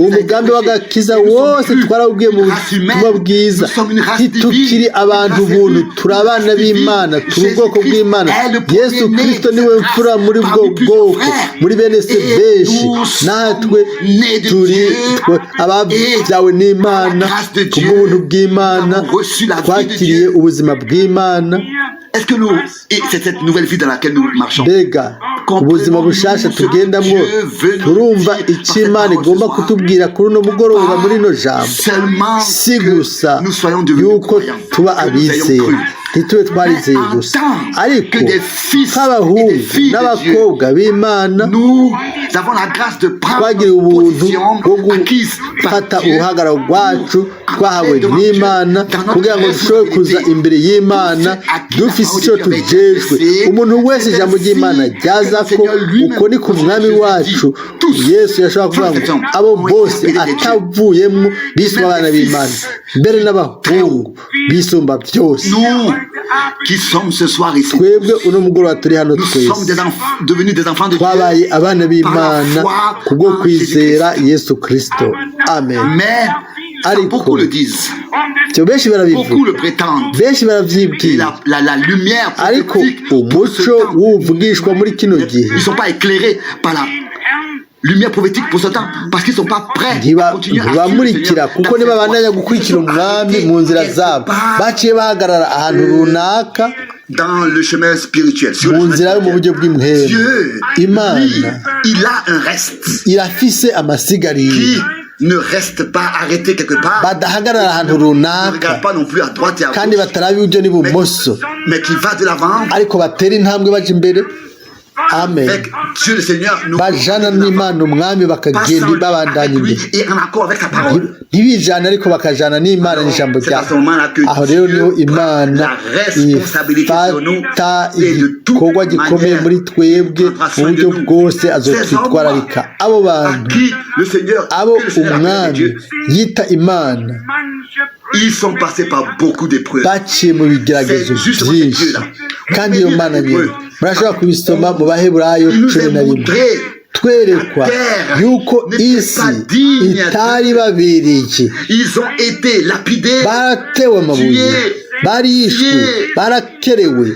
A: umugambi w'agakiza wose twarawubwiye mu butumwa bwiza ntitukiri abantu buntu turi abana b'Imana turi ubwoko bw'Imana Yesu Kristo niwe mfura muri bwo bwoko muri bene se benshi natwe turi ababyawe n'Imana kubw'ubuntu bw'Imana twakiriye ubuzima bw'Imana
B: c'est cette nouvelle vie dans laquelle nous marchons.
A: Mbega ubuzima bushasha tugendamwo turumva icyo Imana igomba kutubwira kuri uno mugoroba muri ino jambo si gusa yuko tuba abizera ntitube twarizeye gusa ariko nk'abahungu n'abakobwa b'Imana twagira ubuntu bwo gufata uruhagararo rwacu twahawe n'Imana kugira ngo dushobore kuza imbere y'Imana dufise icyo tujejwe. Umuntu wese ijambo ry'Imana ryaza ko uko ni ku mwami wacu Yesu yashobora kuvuga ngo abo bose atavuyemo biswe abana b'Imana, mbere n'abahungu bisumba byose. Twebwe uno mugoroba turi hano twese twabaye abana b'Imana kubwo kwizera Yesu Kristo. Amen. Ariko cyo benshi barabivuga, benshi baravyibwira, ariko umuco w'uvugishwa muri kino gihe
B: lumière prophétique pour ce temps parce qu'ils sont pas prêts à continuer à
A: ntibamurikira kuko ntibabandanya gukurikira umwami mu nzira zabo, baciye bahagarara ahantu runaka
B: dans le chemin spirituel,
A: mu nzira yo mu buryo bw'imhemu. Imana
B: il a un reste
A: irafise amasigariro
B: qui ne reste pas arrêté quelque part,
A: badahagarara ahantu
B: ne
A: runaka
B: regarde pas non plus à droite et à
A: kandi
B: gauche,
A: batarabe iburyo n'ibumoso,
B: mais qui va de l'avant
A: ariko batera intambwe baje imbere. Amen.
B: avec Dieu le Seigneur, nous
A: bajana n'Imana umwami bakagenda babandanya imbere,
B: et en accord avec sa parole.
A: ntibijana ariko bakajana n'Imana n'ijambo
B: C'est à ce
A: ryayo.
B: moment-là que
A: Aho rero niho
B: Dieu prend
A: Imana
B: la responsabilité sur nous
A: ifata
B: et de toute
A: igikorwa gikomeye
B: manière
A: muri twebwe mu buryo bwose azotwitwararika. Abo
B: à
A: bantu
B: qui le Seigneur,
A: abo
B: que le Seigneur appelle
A: umwami
B: Dieu,
A: yita Imana
B: ils sont passés par beaucoup d'épreuves.
A: baciye mu bigeragezo byinshi, kandi iyo Mana nyine murashobora kubisoma mu Baheburayo
B: Il nous est
A: 11,
B: montré
A: twerekwa yuko isi itari babereye,
B: ils ont été lapidés,
A: baratewe amabuye, barishwe, barakerewe,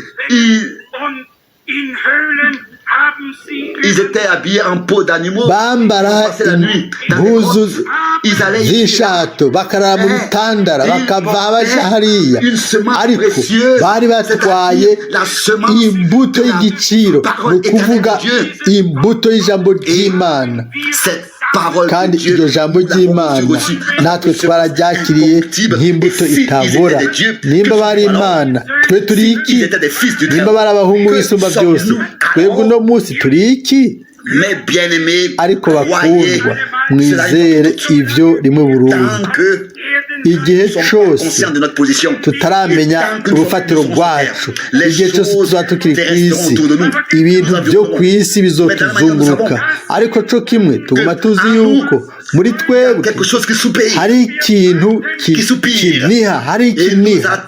B: ils étaient habillés en peau d'animaux,
A: bambara
B: ils passaient la nuit dans les
A: impuzu
B: grottes, ils allaient
A: z'ishato bakarara mu bitandara bakava baja hariya, ariko bari batwaye imbuto y'igiciro, ni ukuvuga imbuto y'ijambo ry'Imana, kandi iryo jambo ry'Imana natwe twararyakiriye nk'imbuto itabora. Nimba bari Imana, twe turi iki? Nimba bari abahungu b'isumba byose, twebwe uno munsi turi iki? Ariko bakundwa, mwizere ivyo rimwe burundu, igihe cyose tutaramenya urufatiro rwacu, igihe cyose tuzaba tukiri ku isi, ibintu byo ku isi bizotuzunguruka, ariko cyo kimwe tuguma tuzi yuko muri twebwe hari ikintu kiniha, hari ikiniha,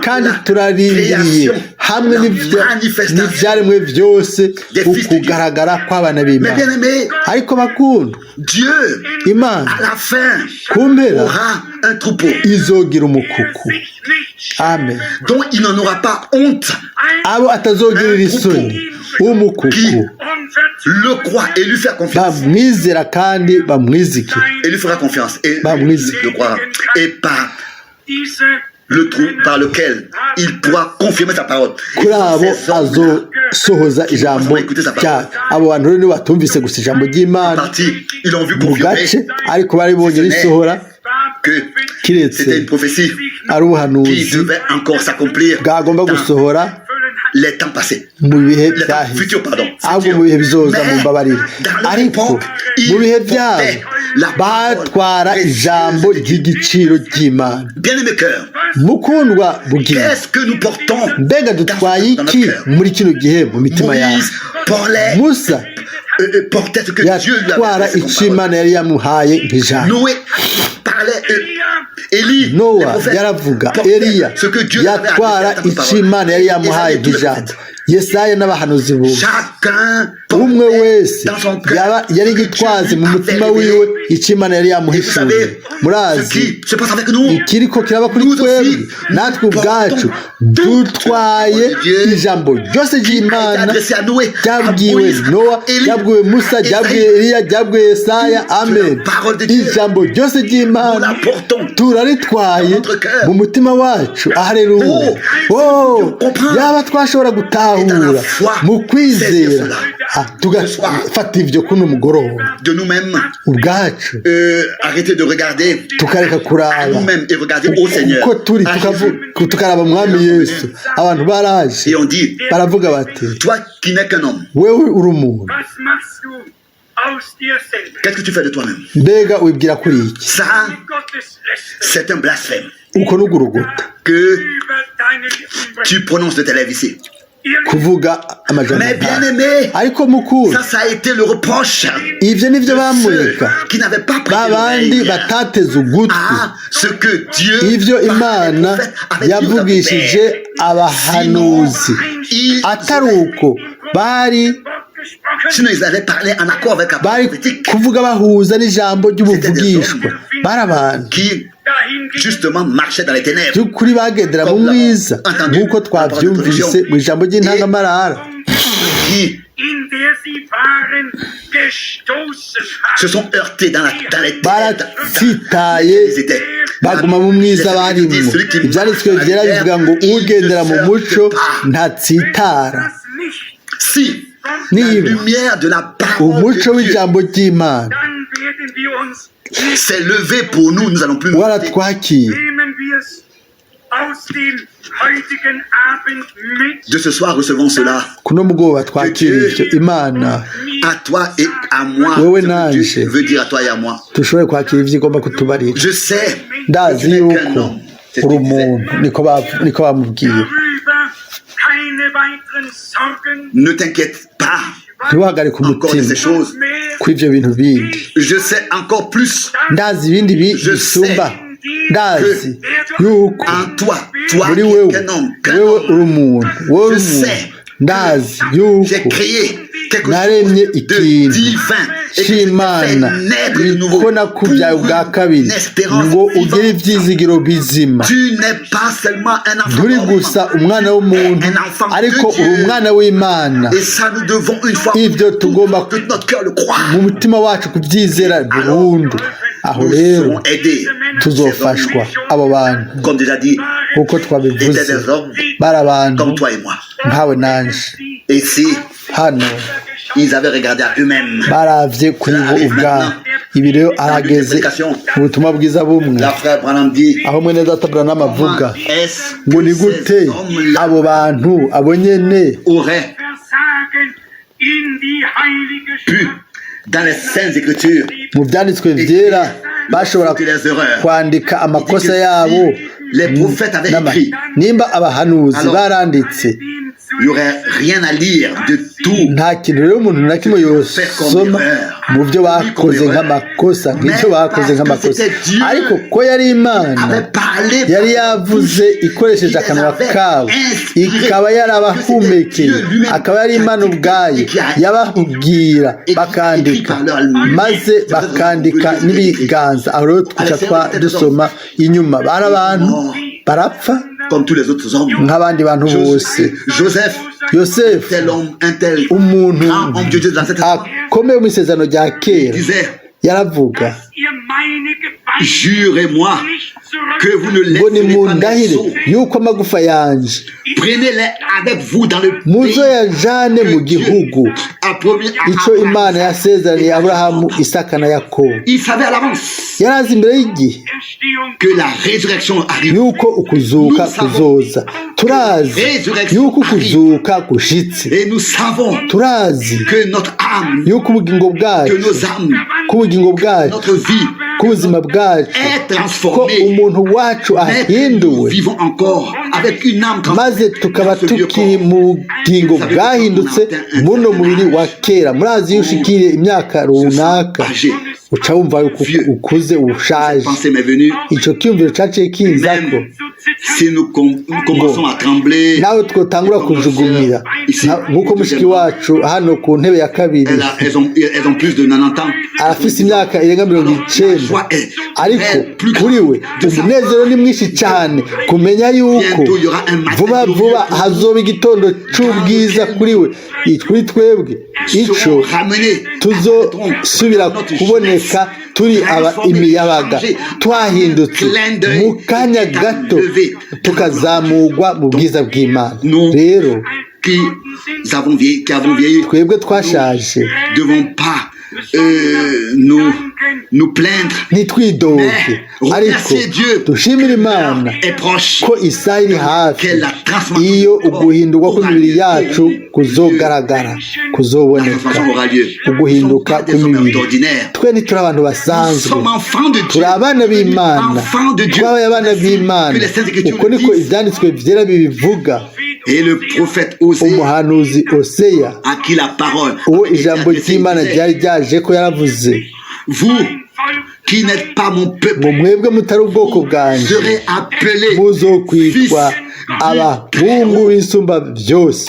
A: kandi turarindiriye hamwe n'ibyaremwe byose ukugaragara kw'abana b'Imana. Ariko bakundwa, Imana ku mpera izogira umukuku. Amen. Abo atazogirira isoni umukuku bamwizera kandi bamwizike, bamwizike
B: le trou par lequel il pourra confirmer sa parole.
A: Kuri abo azosohoza ijambo ryayo. Abo bantu rero batumvise gusa ijambo ry'Imana mu gace, ariko bari bonye risohora, kiretse ari ubuhanuzi bwagomba gusohora mu bihe byahise, ahubwo mu bihe bizoza mu mbabarire. Ariko mu bihe byabo batwara ijambo ry'igiciro ry'Imana. Mukundwa bugira, mbega dutwaye iki muri kino gihe mu mitima yawe? Musa yatwara icyo Imana yari yamuhaye nk'ijambo. Nowa yaravuga, Eliya yatwara icyo Imana yari yamuhaye nk'ijambo. Yesaya n'abahanuzi bose, umwe wese yari gitwaze mu mutima wiwe icyo Imana yari yamuhishuriye. Murazi ikiriko kiraba kuri twebwe, natwe ubwacu dutwaye ijambo ryose ry'Imana ryabwiwe Nowa, ryabwiwe Musa, ryabwiwe Eliya, ryabwiwe Yesaya. Amen. Ijambo ryose ry'Imana turaritwaye mu mutima wacu. Haleluya. Yaba twashobora gutahura mu kwizera tugafata ibyo kuno mugoroba
B: de nous-mêmes,
A: ubwacu
B: arrêter de regarder
A: tukareka
B: à
A: kuraba
B: nous-mêmes et regarder au Seigneur.
A: uko turi
B: À Jésus.
A: tukaraba mwami Yesu. Abantu baraje
B: Et on dit,
A: baravuga bati
B: toi qui n'es qu'un homme,
A: wewe uri umuntu,
B: qu'est-ce que tu fais de toi-même?
A: mbega wibwira kuri iki?
B: Ça, c'est un blasphème
A: uko n'ugurugota
B: que tu prononces de tes lèvres ici.
A: kuvuga amajambo
B: Mais bien
A: nk'aya.
B: aimé,
A: ariko mukuru
B: ça a été le reproche
A: ivyo nivyo
B: de
A: bamureka
B: ceux qui n'avaient pas prêté
A: babandi
B: l'oreille
A: batateze ugutwi
B: à ce que Dieu
A: ivyo
B: par les
A: Imana
B: prophètes avait dit aux
A: yavugishije
B: pères.
A: abahanuzi
B: Ils
A: atari uko bari
B: sinon ils avaient parlé en accord avec la parole
A: bari
B: prophétique
A: kuvuga bahuza n'ijambo ry'ubuvugishwa, bari abantu
B: qui justement marchaient dans les ténèbres.
A: by'ukuri bagendera mu mwiza nk'uko twavyumvise mu ijambo ry'intangamarara,
B: Qui se sont heurtés dans les ténèbres.
A: baratsitaye baguma mu mwiza barimwo. Ivyanditswe vyera bivuga ngo ugendera mu muco ntatsitara.
B: Si la
A: niba
B: lumière de la parole
A: umuco
B: de Dieu
A: w'ijambo ry'Imana
B: s'est levée pour nous, nous allons plus nous arrêter.
A: waratwakiye,
B: De ce soir, recevons cela.
A: kuno mugoroba twakira ivyo Imana
B: À toi et à moi.
A: Wewe
B: Ce que
A: nanje.
B: Dieu veut dire à toi et à moi.
A: dushobore kwakira ivyo igomba kutubarira.
B: Je sais que
A: Ndazi
B: tu n'es
A: yuko
B: qu'un homme. C'est ce
A: uri
B: qu'il disait.
A: umuntu, niko bamubwiye.
B: Ne t'inquiète pas
A: Ntiwahagarike
B: encore de ces
A: umutima
B: choses.
A: kuri ivyo bintu bindi.
B: Je sais encore plus
A: Ndazi ibindi bisumba. Ndazi yuko
B: en toi. Toi
A: muri
B: qui
A: wewe
B: es qu'un homme. Qu'un
A: wewe
B: homme.
A: uri umuntu, wewe
B: Je
A: umuntu.
B: sais
A: Ndazi
B: J'ai
A: yuko
B: créé quelque
A: naremye
B: chose de
A: ikintu
B: divin et que je t'ai fait
A: c'Imana
B: naître de nouveau
A: niko nakubyaye ubwa kabiri
B: une espérance
A: ngo ugire
B: vivante.
A: ivyizigiro bizima.
B: Tu n'es pas seulement un enfant
A: nturi
B: d'homme,
A: gusa umwana w'umuntu
B: un enfant
A: ariko
B: de
A: uri
B: Dieu.
A: umwana w'Imana.
B: Et ça, nous devons une fois
A: Ivyo
B: pour
A: tugomba
B: toutes, que notre cœur le croit.
A: mu mutima wacu kubyizera burundu. Aho
B: Nous
A: rero
B: serons aidés.
A: tuzofashwa. Abo bantu
B: Comme déjà dit,
A: uko
B: étaient
A: twabivuze
B: des hommes
A: bari abantu
B: comme toi et moi.
A: nkawe nanje.
B: Et si
A: Hano
B: ils avaient regardé à eux-mêmes,
A: baravye kuri bo ubwabo. Ibi rero arageze ubutumwa bwiza bumwe
B: la frère Branham dit,
A: aho mwene data Branham avuga
B: est-ce
A: ngo ni
B: que
A: gute
B: ces hommes-là
A: abo bantu abo nyene
B: auraient pu, dans les saintes écritures,
A: mu byanditswe vyera bashobora
B: les erreurs.
A: kwandika amakosa yabo
B: Les prophètes avaient écrit.
A: nimba abahanuzi
B: Alors,
A: baranditse
B: Il n'y aurait rien à lire de tout.
A: nta kintu rero umuntu na kimwe yosoma mu byo bakoze nk'amakosa nk'icyo bakoze nk'amakosa, ariko ko yari Imana yari yavuze ikoresheje akanwa kabo, ikaba yarabahumekeye, akaba yari Imana ubwayo yabahubwira bakandika, maze bakandika n'ibiganza. Aho rero twica dusoma inyuma bari abantu barapfa
B: comme tous les autres hommes.
A: nk'abandi bantu bose. Yosefu umuntu akomeye mu isezerano rya kera yaravuga,
B: jurez-moi que vous ne
A: ngo
B: laisserez pas mes
A: nimundahire
B: sceaux.
A: yuko amagufa yanje
B: Prenez-les avec vous dans le
A: muzo yajane mu gihugu
B: a promis à
A: ico
B: Abraham.
A: Imana yasezeraniye Aburahamu, Isaka na Yakobo.
B: Il savait à l'avance
A: Yarazi imbere y'igihe
B: que la résurrection arrive.
A: yuko ukuzuka kuzoza. Turazi yuko ukuzuka gushitse.
B: Et nous savons
A: Turazi
B: que notre âme,
A: yuko ubugingo
B: que
A: bwacu,
B: nos âmes,
A: k'ubugingo bwacu,
B: notre vie
A: k'ubuzima bwacu,
B: est
A: ko
B: transformée.
A: umuntu wacu
B: Mais que nous
A: ahinduwe,
B: vivons encore avec une âme
A: maze tukaba tukiri mu bugingo bwahindutse muno mubiri wa kera. Murazi iyo ushikiriye imyaka runaka uca wumva yuko ukuze ushaje.
B: pensée m'est venue.
A: Ico cyumviro caciye kinzako,
B: Même si nous commençons à trembler,
A: nawe twotangura kujugumira nk'uko mushiki wacu hano ku ntebe ya kabiri
B: elles ont plus de 90 ans.
A: arafise imyaka irenga 90, ariko kuri we umunezero ni mwinshi cyane kumenya yuko vuba vuba hazoba igitondo c'ubwiza kuri we, kuri twebwe ico tuzosubira kuboneka turi imiyabaga twahindutse mu kanya gato tukazamurwa mu bwiza bw'Imana. Rero
B: qui avons vieilli,
A: twebwe twashaje
B: ne devons pas nous plaindre,
A: ntitwidoge
B: mais
A: ariko
B: remercier Dieu
A: dushimire Imana
B: est proche,
A: ko isaha iri hafi
B: que la
A: iyo
B: transformation
A: uguhindurwa
B: aura
A: kw'imibiri
B: lieu.
A: yacu kuzogaragara
B: La
A: kuzoboneka
B: transformation aura lieu. Nous ne
A: uguhinduka
B: sommes pas des hommes
A: kw'imibiri
B: ordinaires.
A: twe ntituri abantu
B: Nous
A: basanzwe
B: sommes enfants de Dieu.
A: turi abana b'Imana
B: Enfants de Dieu.
A: twabaye abana b'Imana
B: Que les Saintes Écritures
A: uko
B: le
A: niko
B: disent.
A: ivyanditswe vyera bibivuga
B: Et le prophète Osée,
A: umuhanuzi Oseya
B: à qui la parole
A: uwo
B: a été
A: ijambo
B: adressée,
A: ry'Imana
B: disait,
A: ryari ryaje ko yaravuze
B: vous qui n'êtes pas mon peuple,
A: ngo mwebwe mutari ubwoko bwanjye
B: serez appelés
A: muzokwitwa abahungu b'isumba byose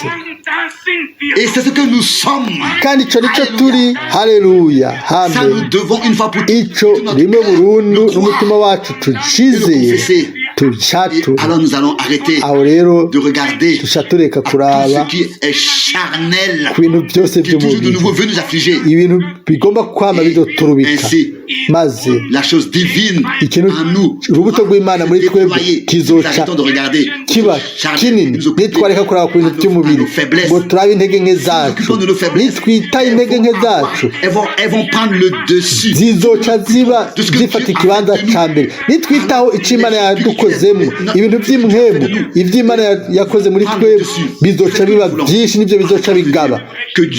B: et c'est ce que nous sommes.
A: kandi ico nico turi haleluya
B: Ça, nous
A: amen
B: devons une fois pour
A: ico
B: toutes
A: rimwe burundu n'umutima wacu tucizeye
B: et
A: tucature
B: alors nous allons arrêter
A: aho rero
B: de regarder
A: tuca tureka
B: à tout
A: kuraba
B: ce qui est charnel,
A: ku bintu byose
B: qui est toujours de
A: by'umubiri
B: nouveau venu nous affliger.
A: ibintu bigomba kwama biduturubika
B: Ainsi,
A: maze
B: la chose divine
A: ikintu
B: en nous
A: urubuto rw'Imana muri twebwe
B: déployée. Nous
A: kizoca
B: arrêtons de regarder
A: kiba kinini nitwareka kuraba ku bintu by'umubiri ngo turabe intege nke zacu nitwita intege nke zacu
B: elles vont prendre le dessus.
A: zizoca ziba zifata ikibanza ca mbere nitwitaho icyo Imana yadukozemo ibintu by'imhemu iby'Imana yakoze muri twebwe bizoca biba byinshi nibyo bizoca bigaba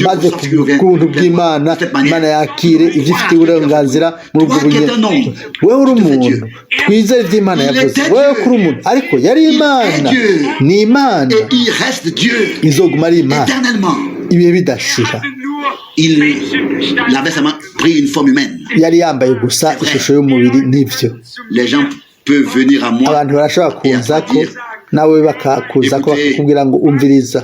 A: maze ku buntu bw'Imana Imana yakire ibyo ifite uburenganzira muri ubwo bunyene wewe uri umuntu twizere iby'Imana yavuze wewe kuri umuntu ariko yari Imana ni Imana
B: Et il reste Dieu
A: izoguma ari Imana
B: éternellement.
A: ibihe bidashira
B: Il avait seulement pris une forme humaine.
A: yari yambaye gusa ishusho y'umubiri n'ibyo
B: Les gens peuvent venir à moi
A: abantu barashobora kuza ko nawe bakakuza ko bakakubwira ngo umviriza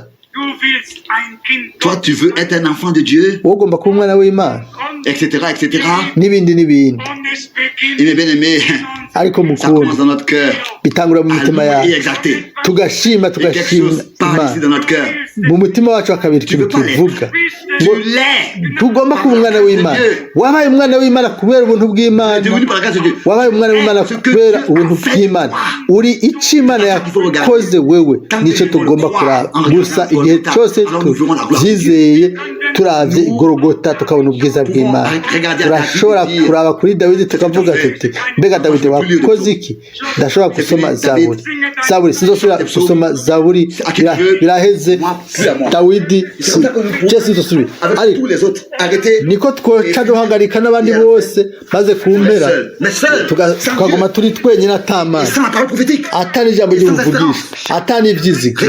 B: toi tu veux être un enfant de Dieu,
A: wowe ugomba kuba umwana w'Imana
B: etc., etc.
A: n'ibindi n'ibindi
B: Et mes bien-aimés,
A: ariko
B: ça
A: mukunda
B: commence dans notre cœur.
A: bitangura mu mitima
B: À louer et
A: yacu
B: exalter.
A: tugashima
B: Et quelque
A: tugashima
B: chose parle ici
A: Imana
B: dans notre cœur.
A: mu mutima wacu hakabira
B: Tu
A: ikintu
B: veux pas l'être.
A: kivuga
B: Tu
A: ngo
B: l'es.
A: tugomba kuba umwana w'Imana wabaye umwana w'Imana kubera ubuntu
B: Tu es
A: bw'Imana
B: devenu par la grâce de Dieu.
A: wabaye umwana w'Imana kubera ubuntu bw'Imana uri icyo Imana yakoze wewe nicyo tugomba kuraba gusa igihe cyose tubyizeye turavye igorogota tukabona ubwiza bw'Imana turashobora kuraba kuri Dawidi tukavuga tuti mbega Dawidi wakoze iki ndashobora gusoma zaburi sinzosubira gusoma zaburi biraheze Dawidi sinzosubira ariko niko twoca duhagarika n'abandi bose maze kumpera tukaguma turi twenyine atamana atari ijambo ry'ubuvugisha atani ibyiziga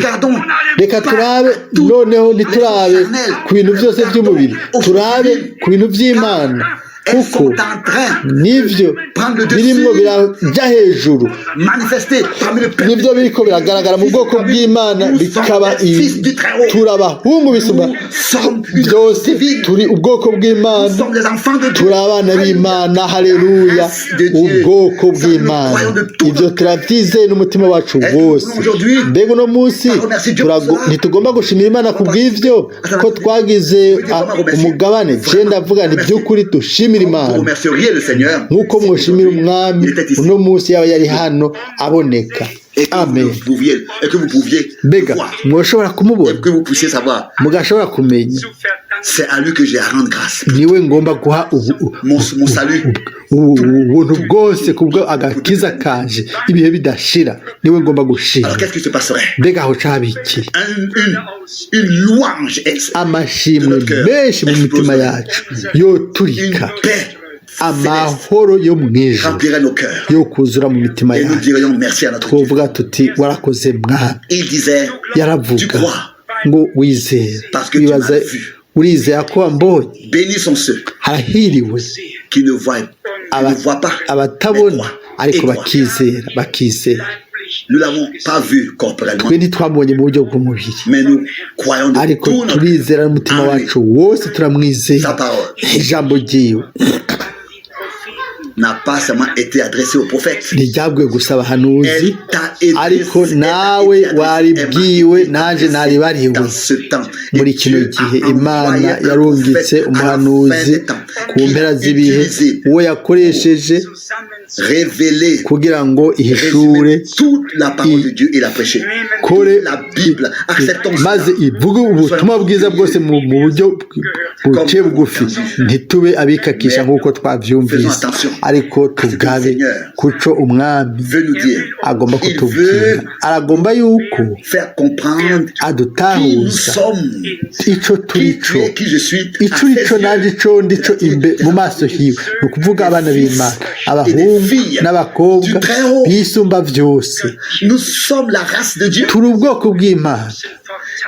A: reka turabe noneho ntiturabe ku bintu byose by'umubiri turabe ku bintu by'Imana kuko nivyo birimo birajya hejuru nibyo biriko biragaragara mu bwoko bw'Imana bikaba turabahungu bisuma byose turi ubwoko bw'Imana turi abana b'Imana haleluya ubwoko bw'Imana ibyo turabyizeye n'umutima wacu wose mbega uno munsi ntitugomba gushimira Imana ku bw'ivyo ko twagize umugabane je ndavuga nti by'ukuri dushimira Imana nk'uko mwoshimira umwami uno munsi yaba yari hano aboneka amen mbega mwoshobora kumubona mugashobora kumenya niwe ngomba guha ubuntu bwose kubwo agakiza kanje ibihe bidashira niwe ngomba gushira mbega aho cabiki amashimwe menshi mu mitima yacu yoturika amahoro yo mwijuru yo kuzura mu mitima yacu twovuga tuti warakoze mwami yaravuga ngo wizera wibaza urizera ko wambonye harahiriwe abatabona ariko bakizera twe ntitwamubonye mu buryo bw'umubiri ariko turizera n'umutima wacu wose turamwizeye ijambo ryiwe
B: n'a pas seulement été adressé au prophète.
A: Ntiryabwiwe gusa abahanuzi ariko nawe waribwiwe nanje naribariwe muri kino gihe Imana yarungitse umuhanuzi ku mpera z'ibihe uwo yakoresheje
B: révéler
A: kugira ngo ihishure
B: toute la parole de Dieu et la prêcher.
A: kore
B: La Bible, acceptons
A: maze
B: cela.
A: ivuge ubutumwa bwiza bwose mu buryo buciye bugufi, ntitube abikakisha nk'uko twavyumvise, ariko tugabe kuco umwami
B: Veut nous dire,
A: agomba
B: il
A: kutubwira.
B: veut
A: Aragomba yuko
B: faire comprendre qui nous
A: adutahuza
B: sommes,
A: ico turi
B: qui
A: co,
B: tu es, qui je suis, à
A: ico uri
B: ses
A: co
B: yeux.
A: nanje ico ndi co mu maso hiwe, ni ukuvuga abana b'Imana, abahungu n'abakobwa bisumba vyose.
B: Nous sommes la race de Dieu
A: Turi ubwoko bw'Imana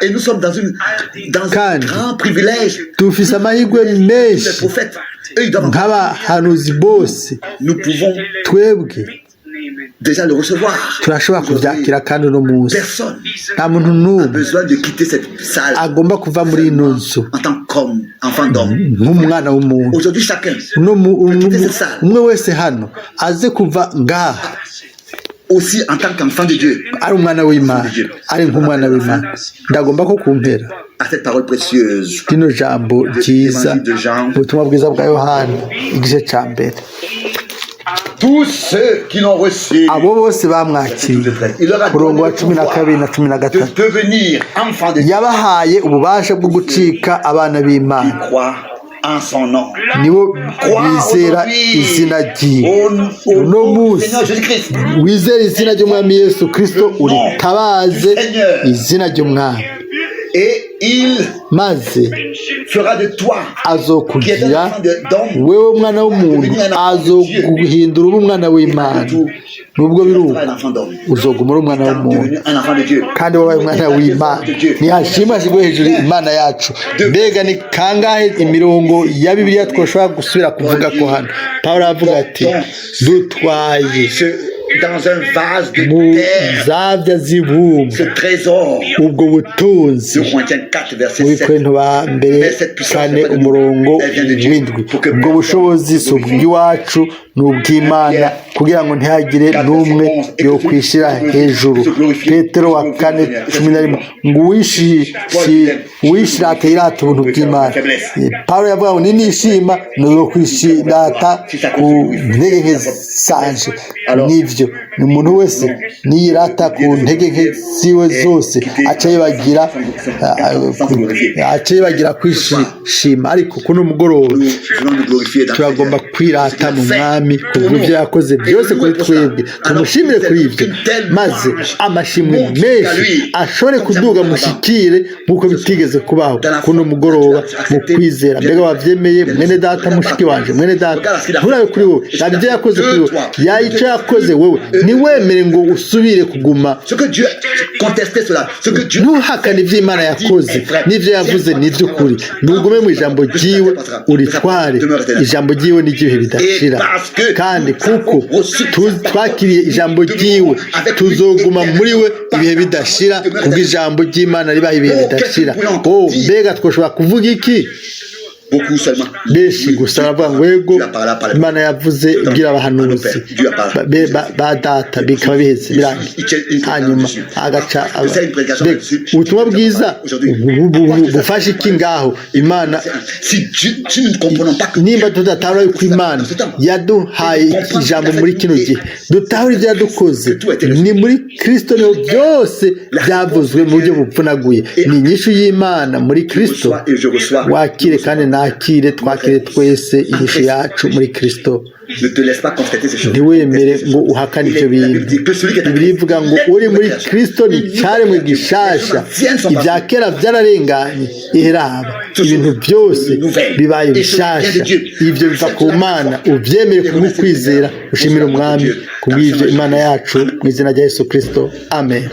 B: et nous sommes dans un grand privilège.
A: dufise amahirwe
B: Les
A: menshi
B: prophètes, eux, ils doivent entendre.
A: nk'abahanuzi bose.
B: Nous pouvons
A: Twebwe
B: déjà le recevoir.
A: turashobora kuvyakira kandi uno munsi
B: Personne
A: nta muntu
B: n'a
A: n'umwe
B: besoin de quitter cette salle
A: agomba kuva muri ino nzu
B: en tant qu'homme, enfant d'homme.
A: nk'umwana w'umuntu.
B: Aujourd'hui, chacun,
A: umwe wese hano aze kuva ngaha
B: aussi en tant qu'enfant de Dieu,
A: ari umwana w'Imana, ari nk'umwana w'Imana. Ndagomba ko kumpera
B: à cette parole précieuse.
A: rino jambo ryiza, ubutumwa bwiza bwa Yohana igice ca mbere.
B: Tous ceux qui l'ont reçu,
A: Abo bose bamwakiriye, murongo wa 12 na 13,
B: de devenir enfants de Dieu,
A: yabahaye ububasha bwo gucika abana b'Imana,
B: croient en son nom.
A: nibo bizera izina ryiwe. Uno munsi
B: Seigneur Jésus-Christ,
A: wizera izina ry'umwami Yesu Kristo, uritabaze izina ry'umwami,
B: et il
A: maze
B: fera de toi, qui est un
A: azokugira
B: enfant d'homme,
A: wewe mwana w'umuntu, azoguhindura ube umwana w'Imana. Nubwo biri ubu
B: un enfant d'homme,
A: uzoguma uri umwana
B: étant
A: w'umuntu
B: devenu un enfant de Dieu.
A: kandi wabaye umwana w'Imana. Ntihashimashijwe hejuru Imana yacu. Mbega ni kangahe imirongo ya Bibiliya twoshobora gusubira kuvuga ko hano Pawulo avuga ati dutwaye
B: Dans un vase de
A: mu
B: terre,
A: zavya z'ibumba
B: ce trésor.
A: ubwo butunzi.
B: 2 Corinthiens 4, verset
A: Muri
B: 7.
A: Korinto ba mbere 4 umurongo w'indwi, ubwo bushobozi si ubw'iwacu ni ubw'Imana, kugira ngo ntihagire n'umwe yo kwishira hejuru. Petero wa 4:11, ngo uwishirata yirata ubuntu bw'Imana. Pawulo yavuga ngo ninishima no kwishirata ku ntege nke zanje. Nivyo ni umuntu wese niyirata ku ntege nke ziwe zose aca yibagira kwishima. Ariko kuno mugoroba turagomba kwirata mu mwami kubw'ibyo yakoze byose kuri twebwe, tumushimire kuri ibyo, maze amashimwe menshi ashobore kuduga mushikire nk'uko bitigeze kubaho kuno mugoroba mu kwizera. Mbega wavyemeye mwene data, mushiki wanje, mwene data, nturabe kuri wowe nabyo yakoze kuri wowe, yayico yakoze wewe, niwemere ngo usubire kuguma ntuhakane ibyo Imana yakoze n'ibyo yavuze n'iby'ukuri, ntugume mu ijambo ryiwe, uritware ijambo ryiwe n'igihe bidashira. Kandi kuko twakiriye ijambo ryiwe, tuzoguma muri we ibihe bidashira, kubwo ijambo ry'Imana ribaho ibihe bidashira. Mbega twoshobora kuvuga iki? Benshi gusa bavuga ngo yego Imana yavuze ibwira abahanuzi ba data bikaba bihetse birangiye, hanyuma agaca ubutumwa bwiza bufashe iki ngaho? Imana nimba tudatahura yuko Imana yaduhaye ijambo muri kino gihe, dutahura ibyo yadukoze, ni muri Kristo niho byose byavuzwe mu buryo bupfunaguye. Ni inyishu y'Imana muri Kristo. Wakire kandi nakire, twakire twese inyishu yacu muri Kristo. Ntiwemere ngo uhakane ibyo bintu. Bibiliya ivuga ngo uri muri Kristo ni icyaremwe gishasha, ibya kera byararenganye, iheraba ibintu byose bibaye bishasha. Ibyo biva ku Mana, ubyemere kubw'ukwizera, ushimire umwami kubw'ibyo Imana yacu, mu izina rya Yesu Kristo, amen.